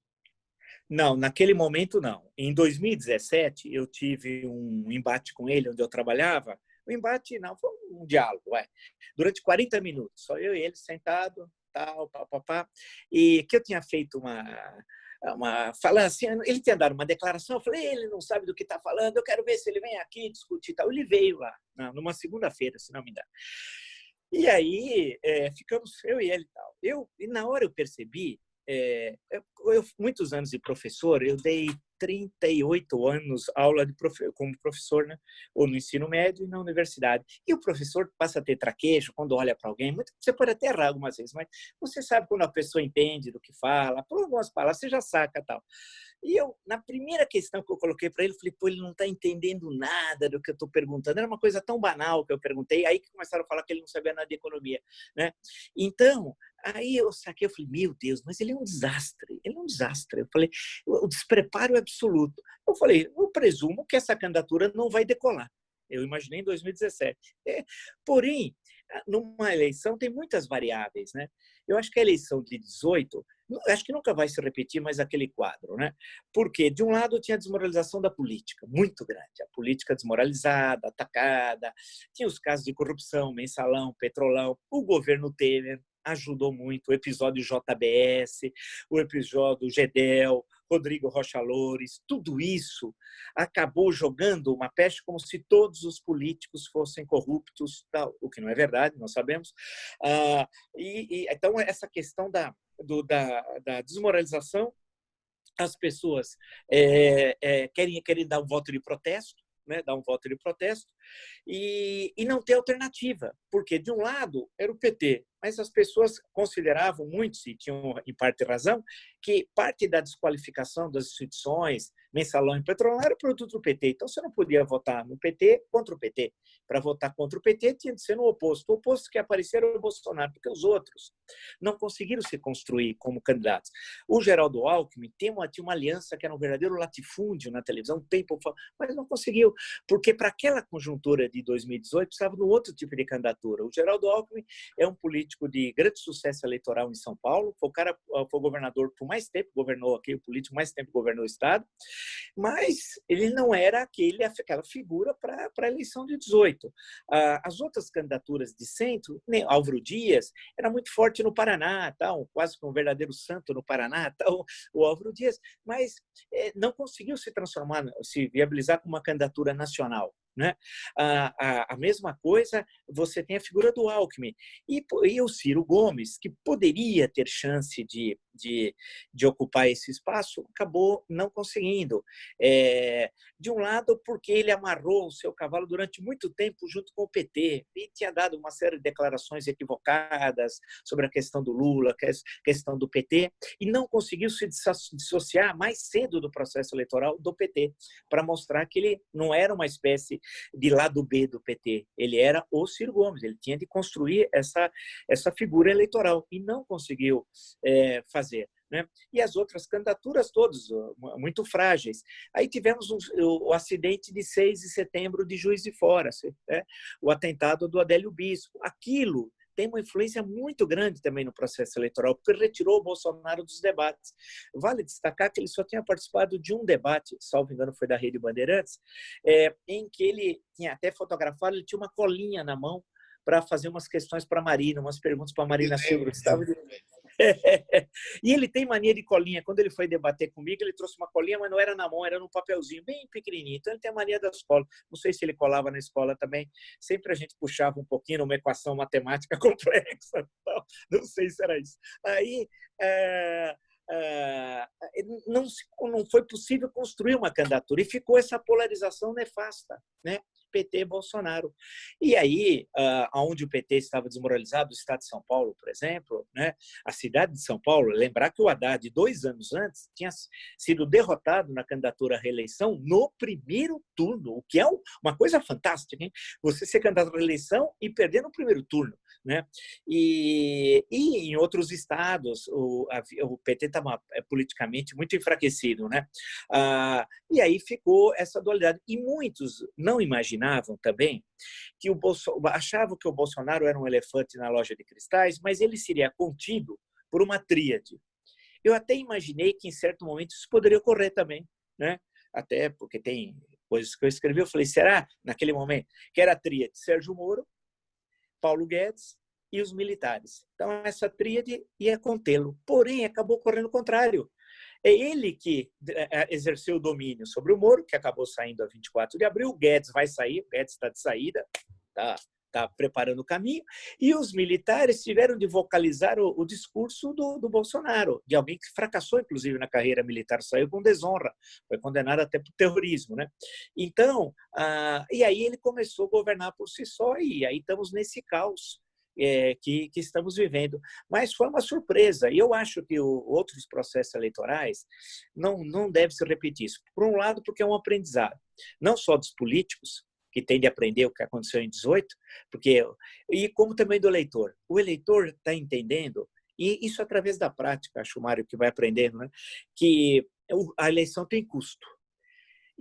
Não, naquele momento não. Em 2017, eu tive um embate com ele, onde eu trabalhava. O embate não, foi um diálogo, durante 40 minutos, só eu e ele sentado, tal, pá. E que eu tinha feito falando assim, ele tinha dado uma declaração, eu falei, ele não sabe do que está falando, eu quero ver se ele vem aqui discutir tal. Ele veio lá, numa segunda-feira, se não me engano. E aí ficamos eu e ele e tal. E na hora eu percebi, muitos anos de professor, eu dei 38 anos aula como professor, né? Ou no ensino médio e na universidade. E o professor passa a ter traquejo quando olha para alguém. Você pode até errar algumas vezes, mas você sabe quando a pessoa entende do que fala, por algumas palavras, você já saca tal. E eu, na primeira questão que eu coloquei para ele, falei, pô, ele não está entendendo nada do que eu estou perguntando. Era uma coisa tão banal que eu perguntei, aí que começaram a falar que ele não sabia nada de economia, né? Então, aí eu saquei, eu falei, meu Deus, mas ele é um desastre, ele é um desastre. Eu falei, o despreparo é absoluto. Eu falei, eu presumo que essa candidatura não vai decolar. Eu imaginei em 2017. Porém, numa eleição tem muitas variáveis, né? Eu acho que a eleição de 18, acho que nunca vai se repetir mais aquele quadro, né? Porque, de um lado, tinha a desmoralização da política, muito grande. A política desmoralizada, atacada, tinha os casos de corrupção, mensalão, petrolão, o governo Temer ajudou muito, o episódio JBS, o episódio Gedel, Rodrigo Rocha Loures, tudo isso acabou jogando uma peste como se todos os políticos fossem corruptos, o que não é verdade, nós sabemos. Então, essa questão da desmoralização, as pessoas querem dar um voto de protesto, né, dar um voto de protesto e não ter alternativa, porque de um lado era o PT, mas as pessoas consideravam, muitos, e tinham em parte razão, que parte da desqualificação das instituições, mensalão e petrolão, era produto do PT. Então, você não podia votar no PT contra o PT. Para votar contra o PT, tinha de ser no oposto. O oposto que apareceram era o Bolsonaro, porque os outros não conseguiram se construir como candidatos. O Geraldo Alckmin tinha uma aliança que era um verdadeiro latifúndio na televisão, um tempo, mas não conseguiu, porque para aquela conjuntura de 2018 precisava de um outro tipo de candidatura. O Geraldo Alckmin é um político de grande sucesso eleitoral em São Paulo, foi governador por mais tempo, governou aqui, o político mais tempo governou o estado, mas ele não era aquela figura para a eleição de 18. As outras candidaturas de centro, Álvaro Dias, era muito forte no Paraná, quase um verdadeiro santo no Paraná, o Álvaro Dias, mas não conseguiu se transformar, se viabilizar como uma candidatura nacional, né? A mesma coisa, você tem a figura do Alckmin e o Ciro Gomes, que poderia ter chance de de ocupar esse espaço, acabou não conseguindo. De um lado, porque ele amarrou o seu cavalo durante muito tempo junto com o PT e tinha dado uma série de declarações equivocadas sobre a questão do Lula, questão do PT, e não conseguiu se dissociar mais cedo do processo eleitoral do PT, para mostrar que ele não era uma espécie de lado B do PT, ele era o Ciro Gomes, ele tinha de construir essa figura eleitoral e não conseguiu fazer. Né? E as outras candidaturas todas muito frágeis. Aí tivemos o acidente de 6 de setembro de Juiz de Fora, né? O atentado do Adélio Bispo. Aquilo tem uma influência muito grande também no processo eleitoral, porque retirou o Bolsonaro dos debates. Vale destacar que ele só tinha participado de um debate, salvo engano foi da Rede Bandeirantes, em que ele tinha até fotografado, ele tinha uma colinha na mão para fazer umas questões para a Marina, umas perguntas para a Marina Silva. E ele tem mania de colinha. Quando ele foi debater comigo, ele trouxe uma colinha, mas não era na mão, era num papelzinho bem pequenininho. Então, ele tem a mania das colas. Não sei se ele colava na escola também. Sempre a gente puxava um pouquinho numa equação matemática complexa. Não sei se era isso. Aí, não foi possível construir uma candidatura e ficou essa polarização nefasta, né? PT Bolsonaro. E aí, onde o PT estava desmoralizado, o estado de São Paulo, por exemplo, né? A cidade de São Paulo, lembrar que o Haddad, 2 anos antes, tinha sido derrotado na candidatura à reeleição no primeiro turno, o que é uma coisa fantástica, hein? Você ser candidato à reeleição e perder no primeiro turno, né? E em outros estados, o PT estava politicamente muito enfraquecido, né? E aí ficou essa dualidade. E muitos não imaginavam também que achavam que o Bolsonaro era um elefante na loja de cristais, mas ele seria contido por uma tríade. Eu até imaginei que em certo momento isso poderia ocorrer também, né? Até porque tem coisas que eu escrevi, eu falei, será naquele momento que era a tríade Sérgio Moro, Paulo Guedes e os militares. Então essa tríade ia contê-lo. Porém, acabou ocorrendo o contrário. É ele que exerceu o domínio sobre o Moro, que acabou saindo a 24 de abril. O Guedes vai sair, o Guedes está de saída, está preparando o caminho. E os militares tiveram de vocalizar o discurso do Bolsonaro, de alguém que fracassou, inclusive, na carreira militar, saiu com desonra, foi condenado até por terrorismo, né? Então, e aí ele começou a governar por si só, e aí estamos nesse caos que estamos vivendo. Mas foi uma surpresa. E eu acho que outros processos eleitorais não devem se repetir isso. Por um lado, porque é um aprendizado, não só dos políticos, que tem de aprender o que aconteceu em 18, e como também do eleitor. O eleitor está entendendo, e isso através da prática, acho, Mário, que vai aprendendo, né? Que a eleição tem custo.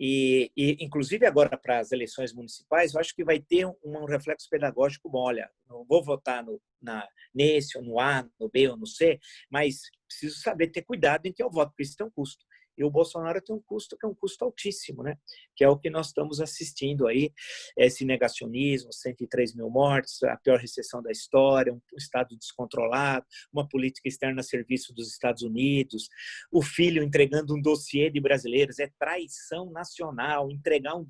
E inclusive agora para as eleições municipais, eu acho que vai ter um reflexo pedagógico bom. Olha, não vou votar nesse, ou no A, no B ou no C, mas preciso saber ter cuidado em que eu voto, porque isso tem um custo. E o Bolsonaro tem um custo que é um custo altíssimo, né? Que é o que nós estamos assistindo aí, esse negacionismo, 103 mil mortes, a pior recessão da história, um Estado descontrolado, uma política externa a serviço dos Estados Unidos, o filho entregando um dossiê de brasileiros, é traição nacional, entregar um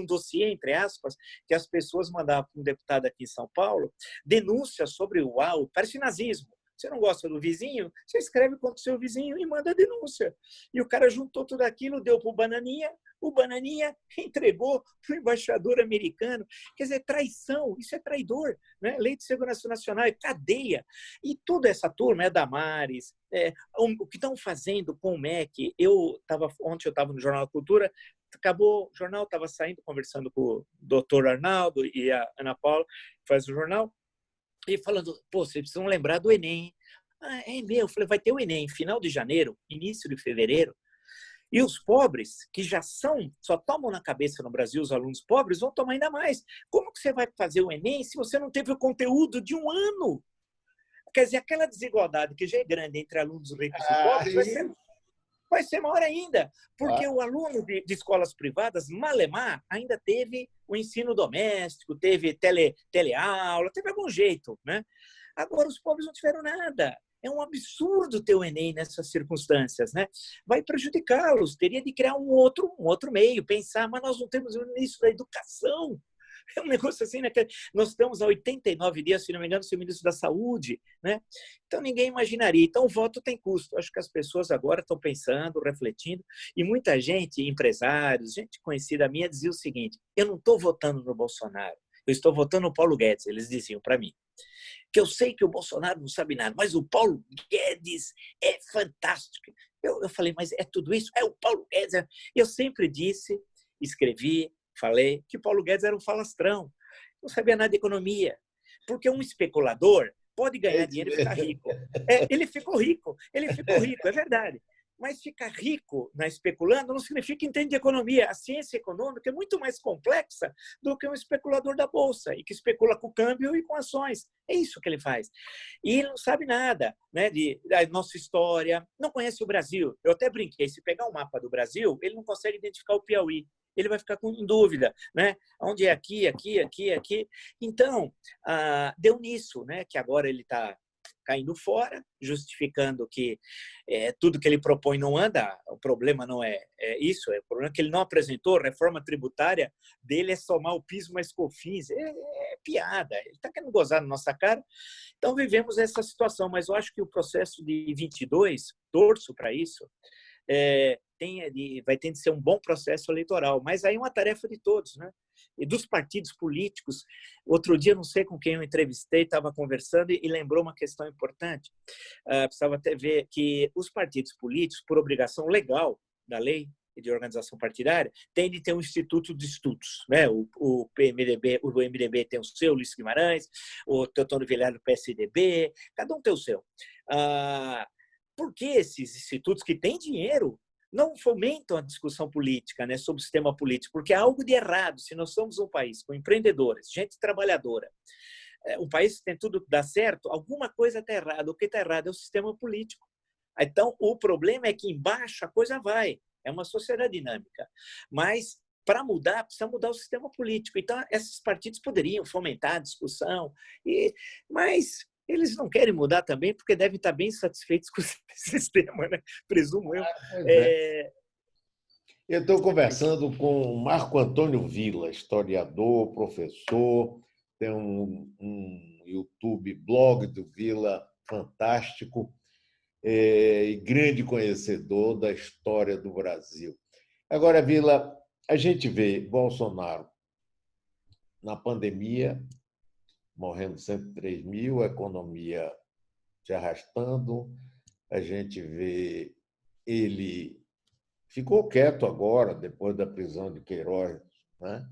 dossiê, entre aspas, que as pessoas mandavam para um deputado aqui em São Paulo, denúncia sobre parece nazismo. Você não gosta do vizinho? Você escreve contra o seu vizinho e manda a denúncia. E o cara juntou tudo aquilo, deu para o Bananinha entregou para o embaixador americano. Quer dizer, traição, isso é traidor, né? Lei de Segurança Nacional, é cadeia. E toda essa turma, Damares, o que estão fazendo com o MEC, ontem eu estava no Jornal da Cultura, acabou o jornal, estava saindo, conversando com o doutor Arnaldo e a Ana Paula, que faz o jornal, e falando, vocês precisam lembrar do Enem. É meu. Eu falei, vai ter o Enem final de janeiro, início de fevereiro. E os pobres, que só tomam na cabeça no Brasil, os alunos pobres, vão tomar ainda mais. Como que você vai fazer o Enem se você não teve o conteúdo de um ano? Quer dizer, aquela desigualdade que já é grande entre alunos ricos e pobres vai ser maior ainda, porque o aluno de escolas privadas, malemar, ainda teve o ensino doméstico, teve teleaula, teve algum jeito, né? Agora, os pobres não tiveram nada. É um absurdo ter o Enem nessas circunstâncias, né? Vai prejudicá-los, teria de criar um outro meio, pensar, mas nós não temos o ministro da Educação. É um negócio assim, né? Nós estamos há 89 dias, se não me engano, sem o ministro da Saúde, né? Então, ninguém imaginaria. Então, o voto tem custo. Acho que as pessoas agora estão pensando, refletindo, e muita gente, empresários, gente conhecida minha, dizia o seguinte: eu não estou votando no Bolsonaro, eu estou votando no Paulo Guedes, eles diziam para mim. Que eu sei que o Bolsonaro não sabe nada, mas o Paulo Guedes é fantástico. Eu falei, mas é tudo isso? É o Paulo Guedes. Eu sempre disse, escrevi, falei que Paulo Guedes era um falastrão, não sabia nada de economia, porque um especulador pode ganhar dinheiro e ficar rico. Ele ficou rico, é verdade. Mas ficar rico especulando não significa entender de economia. A ciência econômica é muito mais complexa do que um especulador da Bolsa, e que especula com o câmbio e com ações. É isso que ele faz. E ele não sabe nada, né, da nossa história, não conhece o Brasil. Eu até brinquei, se pegar um mapa do Brasil, ele não consegue identificar o Piauí. Ele vai ficar em dúvida, né? Onde é aqui, aqui, aqui, aqui. Então, deu nisso, né? Que agora ele está caindo fora, justificando que tudo que ele propõe não anda. O problema não é isso, o problema é que ele não apresentou. A reforma tributária dele é somar o PIS mais COFINS. É piada, ele está querendo gozar na nossa cara. Então, vivemos essa situação, mas eu acho que o processo de 22, torço para isso, vai ter de ser um bom processo eleitoral, mas aí é uma tarefa de todos, né? E dos partidos políticos. Outro dia, não sei com quem eu entrevistei, estava conversando e lembrou uma questão importante. Precisava até ver que os partidos políticos, por obrigação legal da lei de organização partidária, têm de ter um instituto de estudos, né? O MDB tem o seu, Luiz Guimarães, o Teotônio Vilela do PSDB, cada um tem o seu. Por que esses institutos que têm dinheiro não fomentam a discussão política, né, sobre o sistema político? Porque há algo de errado. Se nós somos um país com empreendedores, gente trabalhadora, um país que tem tudo que dá certo, alguma coisa está errada. O que está errado é o sistema político. Então, o problema é que embaixo a coisa vai. É uma sociedade dinâmica. Mas, para mudar, precisa mudar o sistema político. Então, esses partidos poderiam fomentar a discussão, mas eles não querem mudar também porque devem estar bem satisfeitos com o sistema, né? Presumo eu. Eu estou conversando com o Marco Antônio Villa, historiador, professor, tem um YouTube blog do Villa fantástico, e grande conhecedor da história do Brasil. Agora, Villa, a gente vê Bolsonaro na pandemia, morrendo 103 mil, a economia se arrastando, a gente vê ele ficou quieto agora, depois da prisão de Queiroz, né?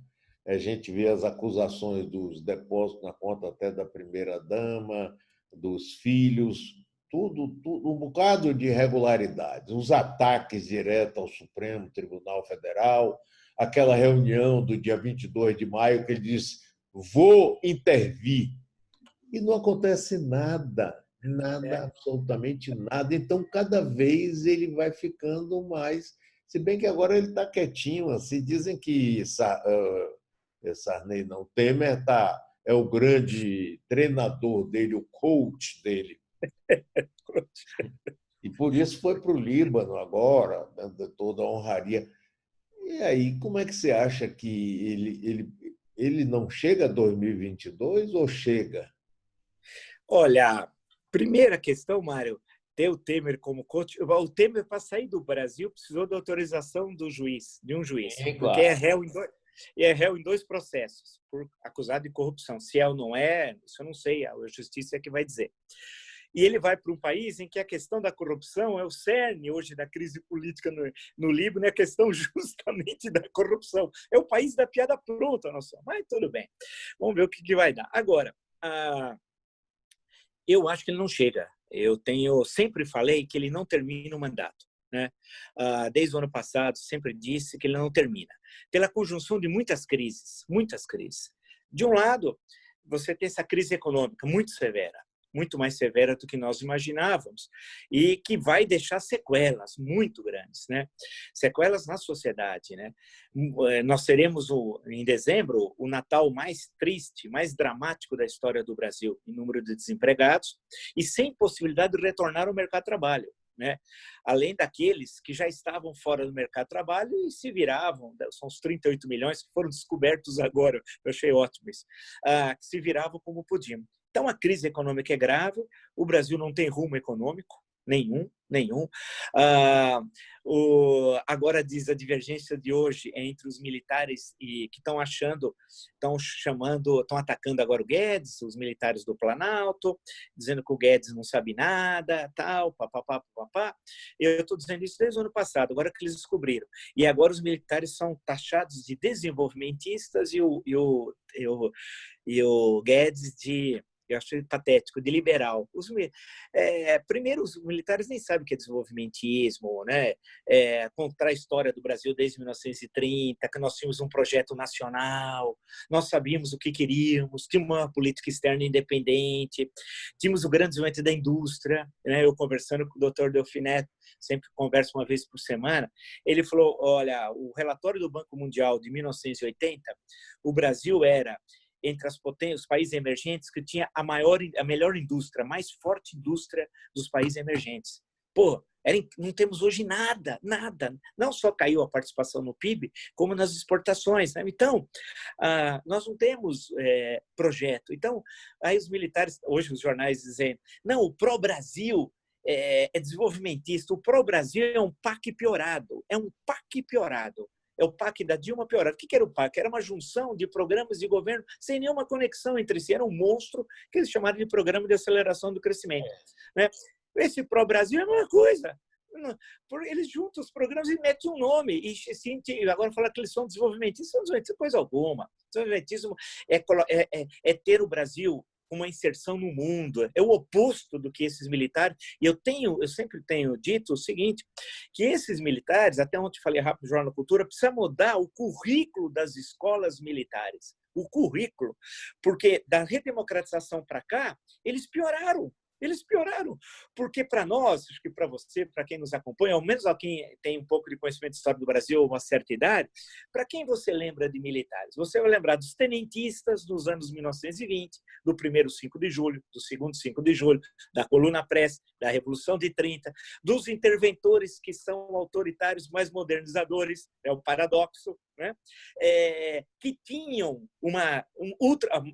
A gente vê as acusações dos depósitos na conta até da primeira-dama, dos filhos, tudo, um bocado de irregularidades, os ataques diretos ao Supremo Tribunal Federal, aquela reunião do dia 22 de maio que ele disse: vou intervir. E não acontece nada, absolutamente nada. Então, cada vez ele vai ficando mais... Se bem que agora ele está quietinho. Assim, dizem que Sarney não, Temer é o grande treinador dele, o coach dele. E por isso foi para o Líbano agora, dando toda a honraria. E aí, como é que você acha que ele não chega a 2022 ou chega? Olha, primeira questão, Mário, ter o Temer como coach. O Temer, para sair do Brasil, precisou da autorização de um juiz, Claro. Porque é réu em dois processos, acusado de corrupção. Se é ou não é, isso eu não sei, a justiça é que vai dizer. E ele vai para um país em que a questão da corrupção é o cerne hoje da crise política no Líbano, é a questão justamente da corrupção. É o país da piada pronta, nossa. Mas tudo bem. Vamos ver o que vai dar. Agora, eu acho que ele não chega. Eu sempre falei que ele não termina o mandato, né? Desde o ano passado, sempre disse que ele não termina. Pela conjunção de muitas crises. De um lado, você tem essa crise econômica muito severa, muito mais severa do que nós imaginávamos, e que vai deixar sequelas muito grandes, né? Sequelas na sociedade, né? Nós teremos, em dezembro, o Natal mais triste, mais dramático da história do Brasil, em número de desempregados, e sem possibilidade de retornar ao mercado de trabalho. né? Além daqueles que já estavam fora do mercado de trabalho e se viravam, são os 38 milhões que foram descobertos agora, eu achei ótimo isso, que se viravam como podiam. Então, a crise econômica é grave, o Brasil não tem rumo econômico, nenhum. Agora diz a divergência de hoje entre os militares e que estão atacando agora o Guedes, os militares do Planalto, dizendo que o Guedes não sabe nada, tal, papapá, papapá. Eu estou dizendo isso desde o ano passado, agora que eles descobriram. E agora os militares são taxados de desenvolvimentistas e o Guedes de... Eu achei patético, de liberal. Primeiro, os militares nem sabem o que é desenvolvimentismo, né? Contar a história do Brasil desde 1930, que nós tínhamos um projeto nacional, nós sabíamos o que queríamos, tínhamos uma política externa independente, tínhamos o grande desenvolvimento da indústria, né? Eu conversando com o Dr. Delfineto, sempre converso uma vez por semana, ele falou, olha, o relatório do Banco Mundial de 1980, o Brasil era entre os países emergentes que tinha a melhor indústria, a mais forte indústria dos países emergentes. Pô, não temos hoje nada. Não só caiu a participação no PIB, como nas exportações, né? Então, nós não temos projeto. Então, aí os militares, hoje os jornais dizem, não, o pró-Brasil é desenvolvimentista, o pró-Brasil é um PAC piorado, É o PAC da Dilma piorado. O que era o PAC? Era uma junção de programas de governo sem nenhuma conexão entre si. Era um monstro que eles chamaram de Programa de Aceleração do Crescimento. Né? Esse pró-Brasil é a mesma coisa. Eles juntam os programas e metem um nome. E agora falar que eles são desenvolvimentistas, não desenvolvimentistas coisa alguma. Desenvolvimentismo é ter o Brasil uma inserção no mundo, é o oposto do que esses militares, e eu sempre tenho dito o seguinte, que esses militares, até ontem falei rápido no Jornal da Cultura, precisa mudar o currículo das escolas militares, o currículo, porque da redemocratização para cá, eles pioraram, porque para nós, acho que para você, para quem nos acompanha, ao menos quem tem um pouco de conhecimento de história do Brasil, uma certa idade, para quem você lembra de militares? Você vai lembrar dos tenentistas dos anos 1920, do primeiro 5 de julho, do segundo 5 de julho, da Coluna Press, da Revolução de 30, dos interventores que são autoritários, mais modernizadores, é o paradoxo, né? Que tinham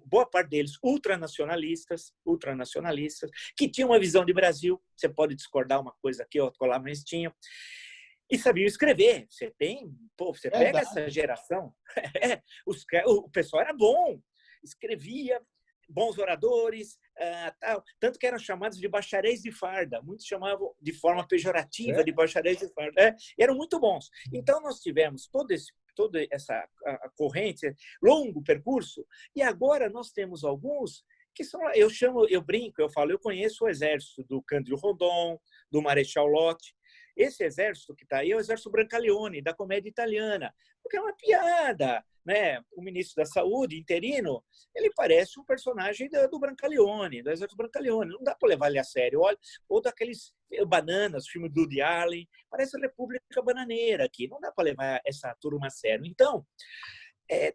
boa parte deles ultranacionalistas, que tinham uma visão de Brasil, você pode discordar uma coisa aqui, outra lá, mas tinham, e sabiam escrever. Você pega essa geração, o pessoal era bom, escrevia, bons oradores, tal, tanto que eram chamados de bacharéis de farda, muitos chamavam de forma pejorativa de bacharéis de farda, eram muito bons. Então nós tivemos toda essa corrente, longo percurso, e agora nós temos alguns que são, eu brinco, eu falo, eu conheço o exército do Cândido Rondon, do Marechal Lott. Esse exército que está aí é o exército Brancaleone, da comédia italiana, porque é uma piada, né? O ministro da Saúde, interino, ele parece um personagem do Brancaleone, do exército Brancaleone. Não dá para levar ele a sério. Olha, ou daqueles Bananas, filme do Woody Allen, parece a República Bananeira aqui. Não dá para levar essa turma a sério. Então,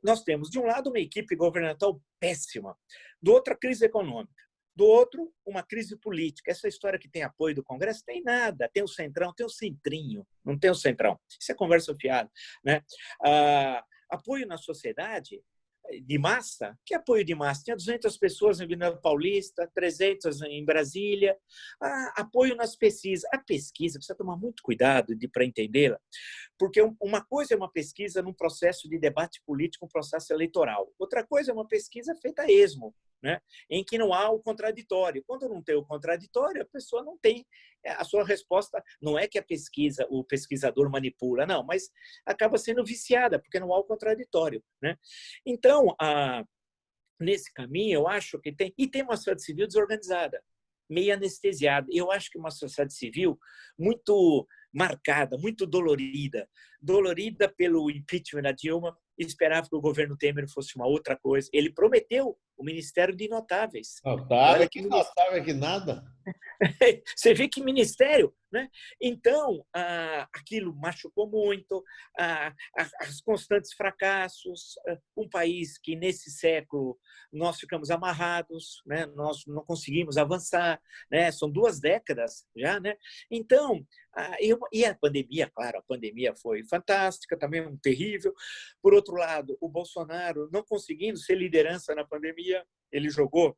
nós temos, de um lado, uma equipe governamental péssima, do outro, a crise econômica, do outro, uma crise política. Essa história que tem apoio do Congresso, tem nada. Tem o Centrão, tem o Centrinho, não tem o Centrão. Isso é conversa fiada, né? Apoio na sociedade, de massa. Que apoio de massa? Tinha 200 pessoas em Avenida Paulista, 300 em Brasília. Apoio nas pesquisas. A pesquisa, precisa tomar muito cuidado para entendê-la, porque uma coisa é uma pesquisa num processo de debate político, um processo eleitoral. Outra coisa é uma pesquisa feita a esmo, né? Em que não há o contraditório. Quando não tem o contraditório, a pessoa não tem a sua resposta. Não é que o pesquisador manipula, não, mas acaba sendo viciada, porque não há o contraditório, né? Então, nesse caminho, eu acho que tem uma sociedade civil desorganizada, meio anestesiada. Eu acho que uma sociedade civil muito marcada, muito dolorida pelo impeachment da Dilma. Esperava que o governo Temer fosse uma outra coisa. Ele prometeu o Ministério de Notáveis. Notável, que notável que nada. Você vê que ministério, né? Então, aquilo machucou muito, os constantes fracassos, um país que nesse século nós ficamos amarrados, né? Nós não conseguimos avançar, né? São 2 décadas já, né? Então, e a pandemia, claro, a pandemia foi fantástica, também terrível. Por outro lado, o Bolsonaro não conseguindo ser liderança na pandemia, ele jogou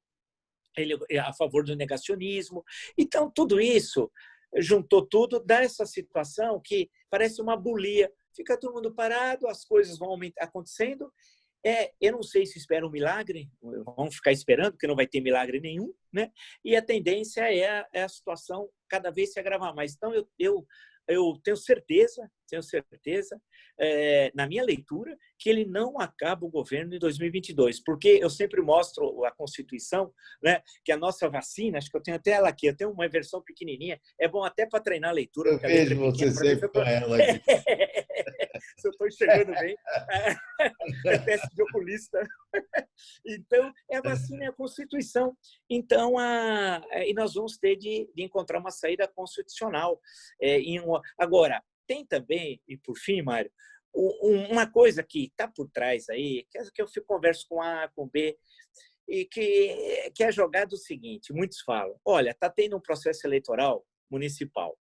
ele é a favor do negacionismo. Então, tudo isso, juntou tudo, dá essa situação que parece uma bulia. Fica todo mundo parado, as coisas vão acontecendo. Eu não sei se espera um milagre, vamos ficar esperando, porque não vai ter milagre nenhum, né? E a tendência é a situação cada vez se agravar mais. Então, eu tenho certeza, na minha leitura, que ele não acaba o governo em 2022, porque eu sempre mostro a Constituição, né, que a nossa vacina, acho que eu tenho até ela aqui, eu tenho uma versão pequenininha, é bom até para treinar a leitura. Eu vejo você sempre com ela aqui. Se eu estou enxergando bem, é teste de oculista. Então, a vacina é a Constituição. Então, e nós vamos ter de encontrar uma saída constitucional. Agora, tem também, e por fim, Mário, uma coisa que está por trás aí, que eu converso com A, com B, e que é jogado o seguinte, muitos falam, olha, está tendo um processo eleitoral municipal.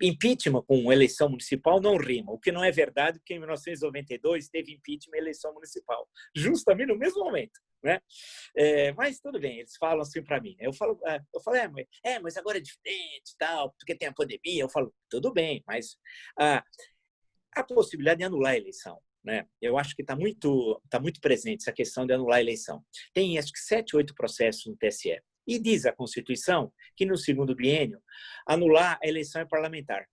Impeachment com eleição municipal não rima, o que não é verdade, porque em 1992 teve impeachment e eleição municipal, justamente no mesmo momento, né? Mas tudo bem, eles falam assim para mim. Eu falo, mas agora é diferente, tal, porque tem a pandemia. Eu falo, tudo bem, mas a possibilidade de anular a eleição, né? Eu acho que está muito presente essa questão de anular a eleição. Tem acho que 7, 8 processos no TSE. E diz a Constituição que, no segundo biênio, anular a eleição é parlamentar.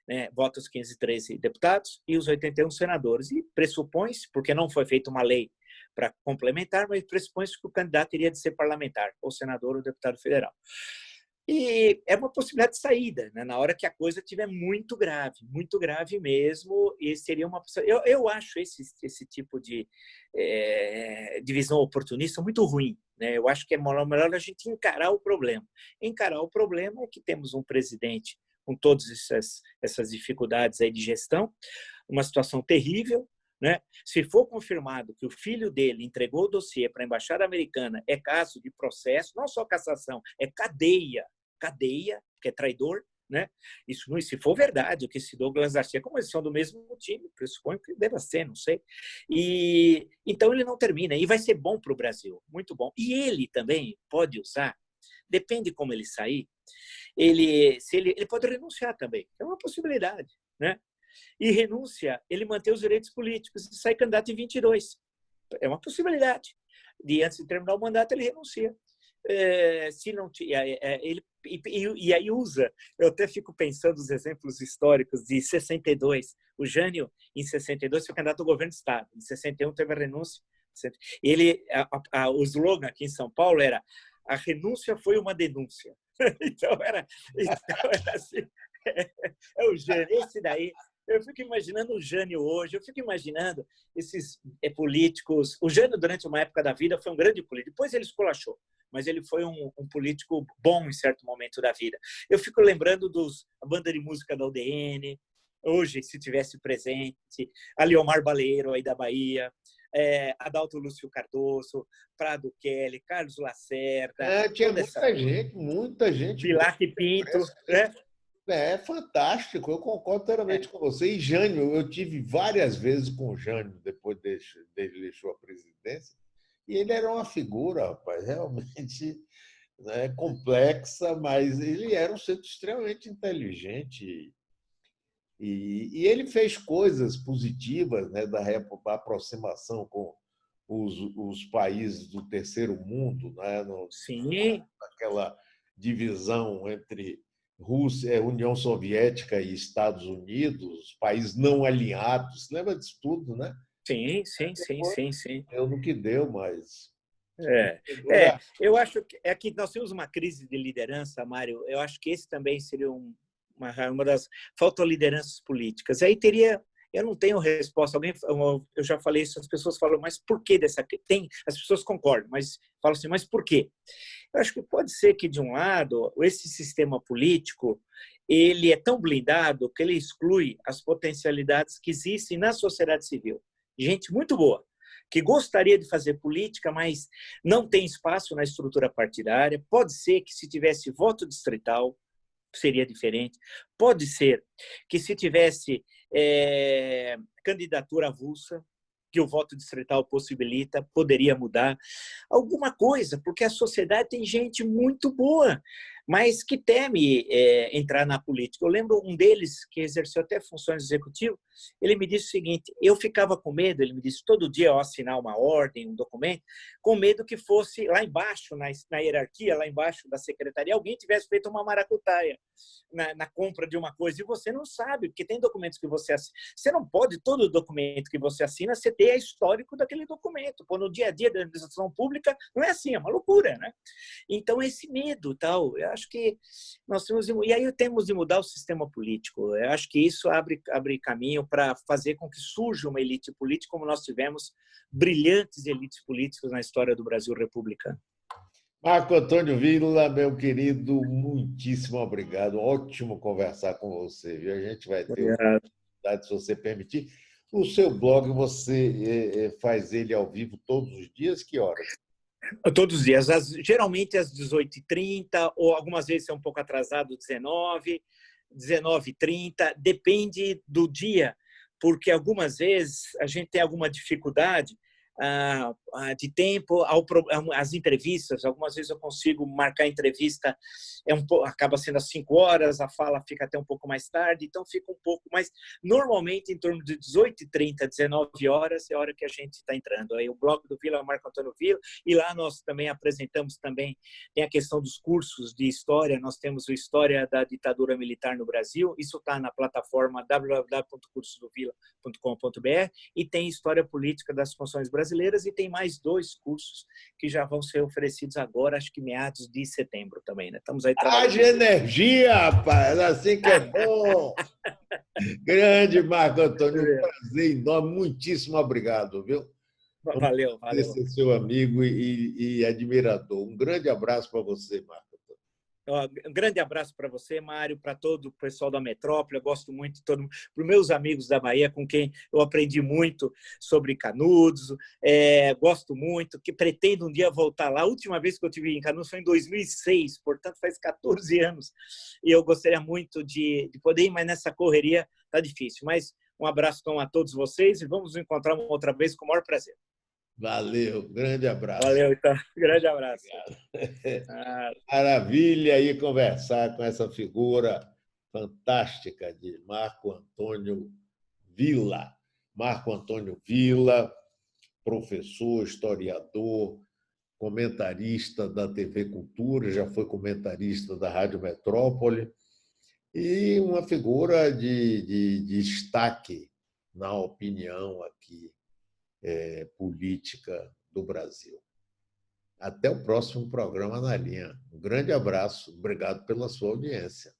Né? Vota os 513 deputados e os 81 senadores. E pressupõe-se, porque não foi feita uma lei para complementar, mas pressupõe-se que o candidato teria de ser parlamentar, ou senador ou deputado federal. E é uma possibilidade de saída, né? Na hora que a coisa estiver muito grave mesmo, e seria uma eu acho esse tipo de divisão oportunista muito ruim, né? Eu acho que é melhor a gente encarar o problema. Encarar o problema é que temos um presidente com todas essas dificuldades aí de gestão, uma situação terrível, né? Se for confirmado que o filho dele entregou o dossiê para a Embaixada Americana, é caso de processo, não só cassação, é cadeia, que é traidor, né? Isso, se for verdade, o que esse Douglas Garcia, como eles são do mesmo time, pressuponho que deva ser, não sei. E então ele não termina, e vai ser bom para o Brasil, muito bom. E ele também pode usar, depende como ele sair, ele pode renunciar também, é uma possibilidade, né? E renúncia, ele mantém os direitos políticos e sai candidato em 22. É uma possibilidade. De antes de terminar o mandato, ele renuncia. Se não e aí usa, eu até fico pensando nos exemplos históricos de 62, o Jânio em 62 foi candidato ao governo do estado, em 61 teve a renúncia, o slogan aqui em São Paulo era: a renúncia foi uma denúncia. Então era assim, o Jânio, esse daí. Eu fico imaginando o Jânio hoje, eu fico imaginando esses políticos. O Jânio, durante uma época da vida, foi um grande político. Depois ele esculachou, mas ele foi um político bom em certo momento da vida. Eu fico lembrando a banda de música da UDN, hoje, se tivesse presente, a Liomar Baleiro, aí da Bahia, Adalto Lúcio Cardoso, Prado Kelly, Carlos Lacerda. Tinha muita gente. Vilac Pinto, né? É fantástico, eu concordo inteiramente com você. E Jânio, eu tive várias vezes com o Jânio depois dele deixou a presidência, e ele era uma figura, rapaz, realmente, né, complexa, mas ele era um sujeito extremamente inteligente. E ele fez coisas positivas, né, da aproximação com os países do terceiro mundo, né, Sim. aquela divisão entre Rússia, União Soviética e Estados Unidos, países não alinhados, lembra disso tudo, né? Sim. Deu no que deu, mas... Eu acho que nós temos uma crise de liderança, Mário. Eu acho que esse também seria uma das... Faltam lideranças políticas. Aí teria... Eu não tenho resposta. Eu já falei isso, as pessoas falam, mas por que dessa? As pessoas concordam, mas falam assim, mas por quê? Eu acho que pode ser que, de um lado, esse sistema político ele é tão blindado que ele exclui as potencialidades que existem na sociedade civil. Gente muito boa, que gostaria de fazer política, mas não tem espaço na estrutura partidária. Pode ser que, se tivesse voto distrital, seria diferente. Pode ser que, se tivesse candidatura avulsa, que o voto distrital possibilita, poderia mudar alguma coisa, porque a sociedade tem gente muito boa, mas que teme entrar na política. Eu lembro um deles, que exerceu até funções executivas, ele me disse o seguinte, eu ficava com medo, ele me disse, todo dia eu assinar uma ordem, um documento, com medo que fosse lá embaixo, na hierarquia, lá embaixo da secretaria, alguém tivesse feito uma maracutaia na compra de uma coisa, e você não sabe, porque tem documentos que você assina. Você não pode, todo documento que você assina, você ter histórico daquele documento. Pô, no dia a dia da administração pública, não é assim, é uma loucura, né? Então, esse medo, tal, eu acho que nós temos... E aí temos de mudar o sistema político. Eu acho que isso abre caminho para fazer com que surja uma elite política, como nós tivemos brilhantes elites políticas na história do Brasil republicano. Marco Antônio Villa, meu querido, muitíssimo obrigado. Ótimo conversar com você, viu? A gente vai ter oportunidade, se você permitir. O seu blog, você faz ele ao vivo todos os dias? Que horas? Todos os dias. Geralmente às 18h30, ou algumas vezes é um pouco atrasado, 19h30. Depende do dia, porque algumas vezes a gente tem alguma dificuldade de tempo, as entrevistas, algumas vezes eu consigo marcar a entrevista, acaba sendo às 5 horas, a fala fica até um pouco mais tarde, então fica um pouco mais, normalmente em torno de 18h30, 19 horas é a hora que a gente está entrando. Aí o blog do Villa é Marco Antônio Villa, e lá nós também apresentamos também, tem a questão dos cursos de história, nós temos o História da Ditadura Militar no Brasil, isso está na plataforma www.cursosdovilla.com.br, e tem História Política das Funções Brasileiras, e tem mais 2 cursos que já vão ser oferecidos agora, acho que meados de setembro também, né? Estamos aí trabalhando. Haja energia, rapaz! Assim que é bom! Grande Marco Antônio, um prazer enorme, muitíssimo obrigado, viu? Valeu. Ser seu amigo e admirador. Um grande abraço para você, Marco. Um grande abraço para você, Mário, para todo o pessoal da Metrópole. Eu gosto muito para os meus amigos da Bahia, com quem eu aprendi muito sobre Canudos. Gosto muito, que pretendo um dia voltar lá. A última vez que eu estive em Canudos foi em 2006, portanto faz 14 anos. E eu gostaria muito de poder ir, mas nessa correria está difícil. Mas um abraço então a todos vocês e vamos nos encontrar uma outra vez com o maior prazer. Valeu, grande abraço. Valeu, então. Grande abraço. Maravilha aí conversar com essa figura fantástica de Marco Antônio Villa. Marco Antônio Villa, professor, historiador, comentarista da TV Cultura, já foi comentarista da Rádio Metrópole e uma figura de destaque na opinião aqui política do Brasil. Até o próximo programa na linha. Um grande abraço, obrigado pela sua audiência.